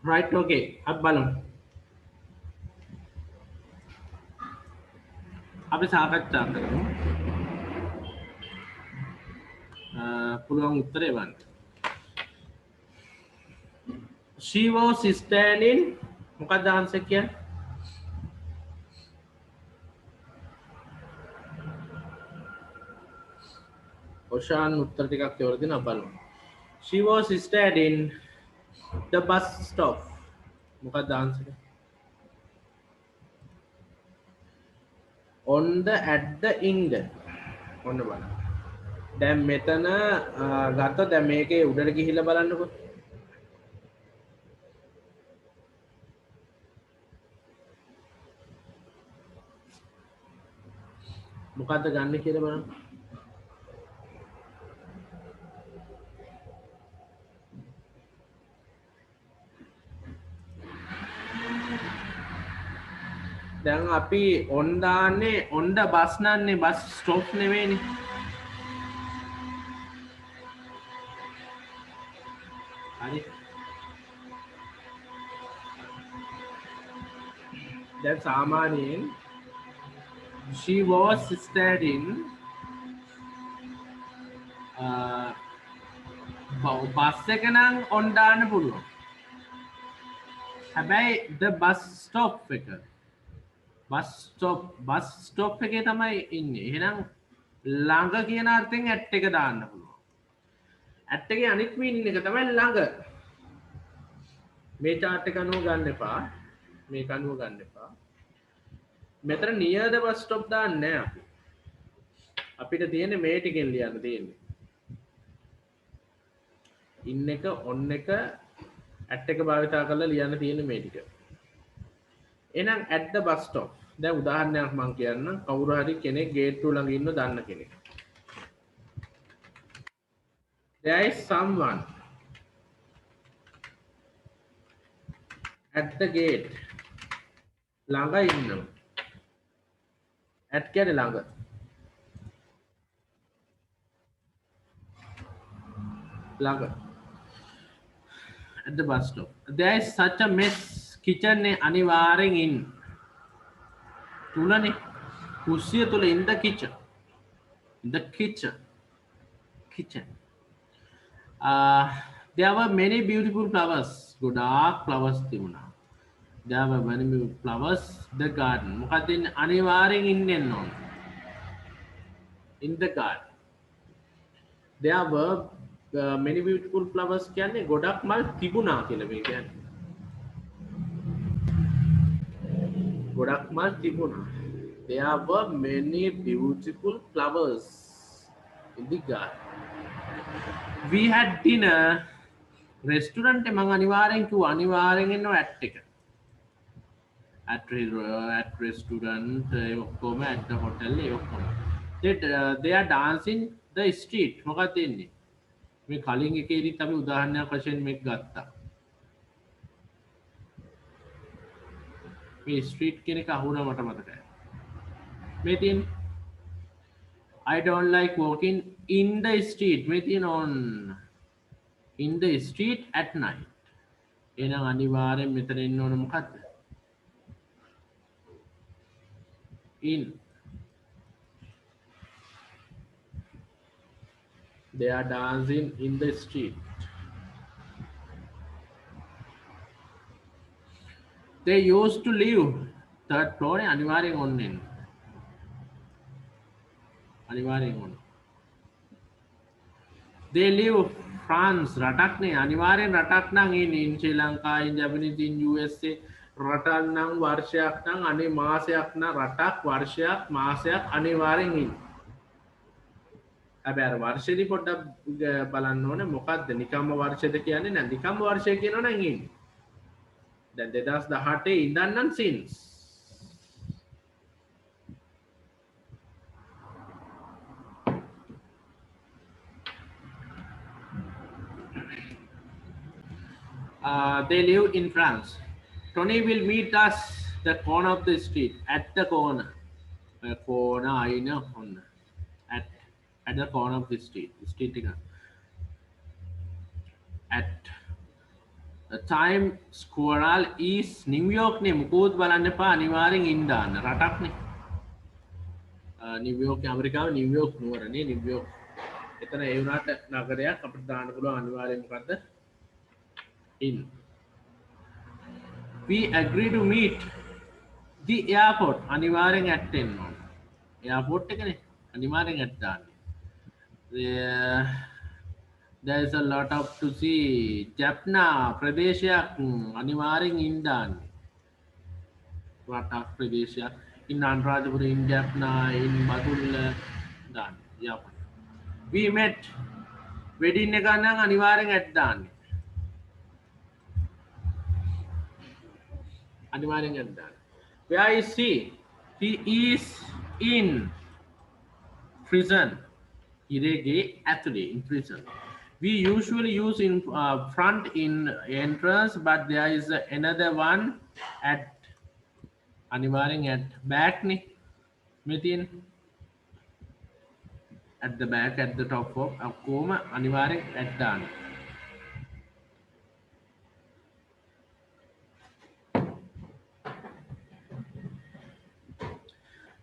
right, okay. अब බලමු. අපි සාකච්ඡා කරමු. පුළුවන් උත්තරේ වන්න. She was standing මොකක්ද ආන්සර් කියන්නේ? ඔෂාන් උත්තර ටිකක් එවලා දෙනවා බලමු. She was standing the bus stop. මොකක්ද answer? On the at the in the ඔන්න බලන්න. දැන් මෙතන ගත්තා දැන් මේකේ උඩට ගිහිල්ලා බලන්නකෝ. මොකද්ද ගන්න කියලා බලන්න. දැන් අපි on දාන්නේ on the bus නන්නේ bus stop නෙවෙයිනේ. හරි. දැන් සාමාන්‍යයෙන් she was studying බස් එක නම් on දාන්න පුළුවන්. හැබැයි the bus stop එක bus stop එකේ තමයි ඉන්නේ. එහෙනම් ළඟ කියන අර්ථයෙන් at එක දාන්න පුළුවන්. at එකේ අනිත් meaning එක තමයි ළඟ. මේ chart එක අනුව ගන්න එපා. මේක අනුව ගන්න එපා. මෙතන near the bus stop දාන්නේ නැහැ අපි. අපිට තියෙන්නේ මේ ටිකෙන් ලියන්න තියෙන්නේ. in එක on එක at එක භාවිතා කරලා ලියන්න තියෙන්නේ මේ ටික. එහෙනම් at the bus stop. දැන් උදාහරණයක් මම කියන්නම්. කවුරු හරි කෙනෙක් ගේට්ටුව ළඟ ඉන්න දන්න කෙනෙක්. There is someone at the gate. ළඟ ඉන්නවා. at කියන්නේ ළඟ. ළඟ. At the bus stop. There is such a mess. Kitchen ne අනිවාර්යෙන් in. තුලනේ. කුස්සිය තුල in the kitchen. In the kitchen. Kitchen. There were many beautiful flowers. ගොඩාක් flowers තිබුණා. There were many beautiful flowers. The garden. මොකද අනිවාර්යෙන් in එන්න ඕන. In the garden. There were many beautiful flowers කියන්නේ ගොඩක් මල් තිබුණා කියලා මේ කියන්නේ. ගොඩක් මල් තිබුණා. There were many beautiful flowers in the garden. We had dinner. Restaurant එක මම අනිවාර්යෙන් කිව්වා අනිවාර්යෙන් එනවා at එක. At restaurant ඔක්කොම at the hotel ඔක්කොම. They are dancing the street. මොකක්ද එන්නේ? මේ කලින් එකේදීත් අපි උදාහරණයක් වශයෙන් මේක ගත්තා. මේ ස්ට්‍රීට් කියන එක අහුණා මට මතකයි. මේ තියෙන I don't like walking in the street. මේ තියෙන on in the street at night. එහෙනම් අනිවාර්යෙන් මෙතන ඉන්න ඕන මොකද්ද? In. They are dancing in the street. They used to live third floor අනිවාර්යෙන් ඔන්න එන්න. අනිවාර්යෙන් ඔන්න. They live France රටක්නේ අනිවාර්යෙන් රටක් නම් in Sri Lanka in Japanese in USA රටක් නම් වර්ෂයක් නම් අනේ මාසයක් නම් රටක් වර්ෂයක් මාසයක් අනිවාර්යෙන් ඉන්න. හැබැයි අර වර්ෂෙදි පොඩ්ඩක් බලන්න ඕනේ මොකද්ද නිකම්ම වර්ෂෙද කියන්නේ නැහැ නිකම්ම වර්ෂය කියනවා නම් ඉන්නේ. දැන් 2018 ඉඳන් නම් since they live in France. Tony will meet us the corner of the street at the corner. Corner I know at the corner of the street. Street at the time Squirrel is New York නේ මුකුත් බලන්න එපා අනිවාර්යෙන් ඉන්න දාන්න රටක්නේ. New York ඇමරිකාව New York නුවරනේ New York. එතන ඒ වුණාට නගරයක් අපිට දාන්න පුළුවන් අනිවාර්යෙන් මොකද්ද? In. We agree to meet the airport අනිවාර්යෙන් at 10 ඕන. airport එකනේ අනිවාර්යෙන් at දාන්න. There is a lot of to see. Jaffna ප්‍රදේශයක් අනිවාර්යෙන් in දාන්න. රටක් ප්‍රදේශයක් in Anuradhapura in Jaffna in Badulla දාන්න. yep. We met wedding එක නම් අනිවාර්යෙන් at දාන්න. අනිවාර්යෙන් at දාන්න. Where is he? He is in prison. ඉරේගේ ඇතුලේ in prison. We usually use in front in entrance, but there is another one at අනිවාර්යෙන් at back නේ මෙතින් at the back at the top of ඔක්කොම අනිවාර්යෙන් at දාන්න.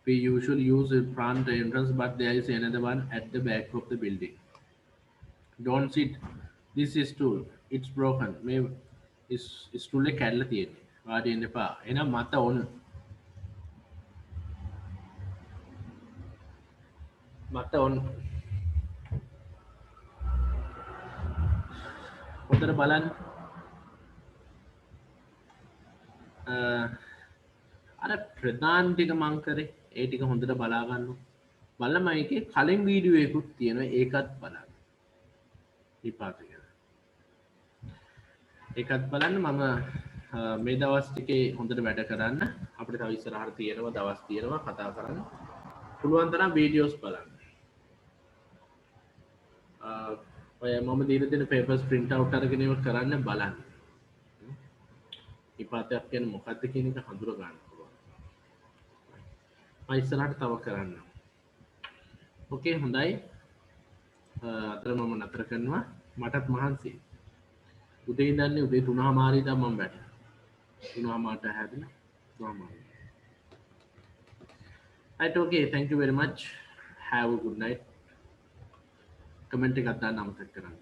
We usually use in front entrance, but there is another one at the back of the building. Don't sit. This is stool. It's broken. May is stool එක කැඩලා තියෙන්නේ. වාඩි වෙන්න එපා. එහෙනම් මත on. මත on. හොඳට බලන්න. අර ප්‍රධාන ටික මං කරේ ඒ ටික හොඳට බලා ගන්න. බලලා මම එකේ කලින් වීඩියෝ එකකුත් තියෙනවා ඒකත් බලන්න. විපාක ගැන. ඒකත් බලන්න මම මේ දවස් ටිකේ හොඳට වැඩ කරන්න. අපිට තව ඉස්සරහට තියෙනවා දවස් තියෙනවා කතා කරන්න. පුළුවන් තරම් වීඩියෝස් බලන්න. ඔය මම දීලා දෙන papers print out අරගෙන ඉවත් කරන්න බලන්න. විපාකයක් කියන්නේ මොකක්ද කියන එක හඳුනා ගන්න පුළුවන්. මම ඉස්සරහට තව කරන්න. ඕකේ හොඳයි. අතර මම නතර කරනවා. මටත් මහන්සියි. උදේ ඉඳන්නේ උදේ 3:00 ඉඳන් මම බැටලා. 3:00ට හැදෙන 3:00. Right, okay, thank you very much. Have a good night. Comment එකක් දාන්න අමතක කරන්න.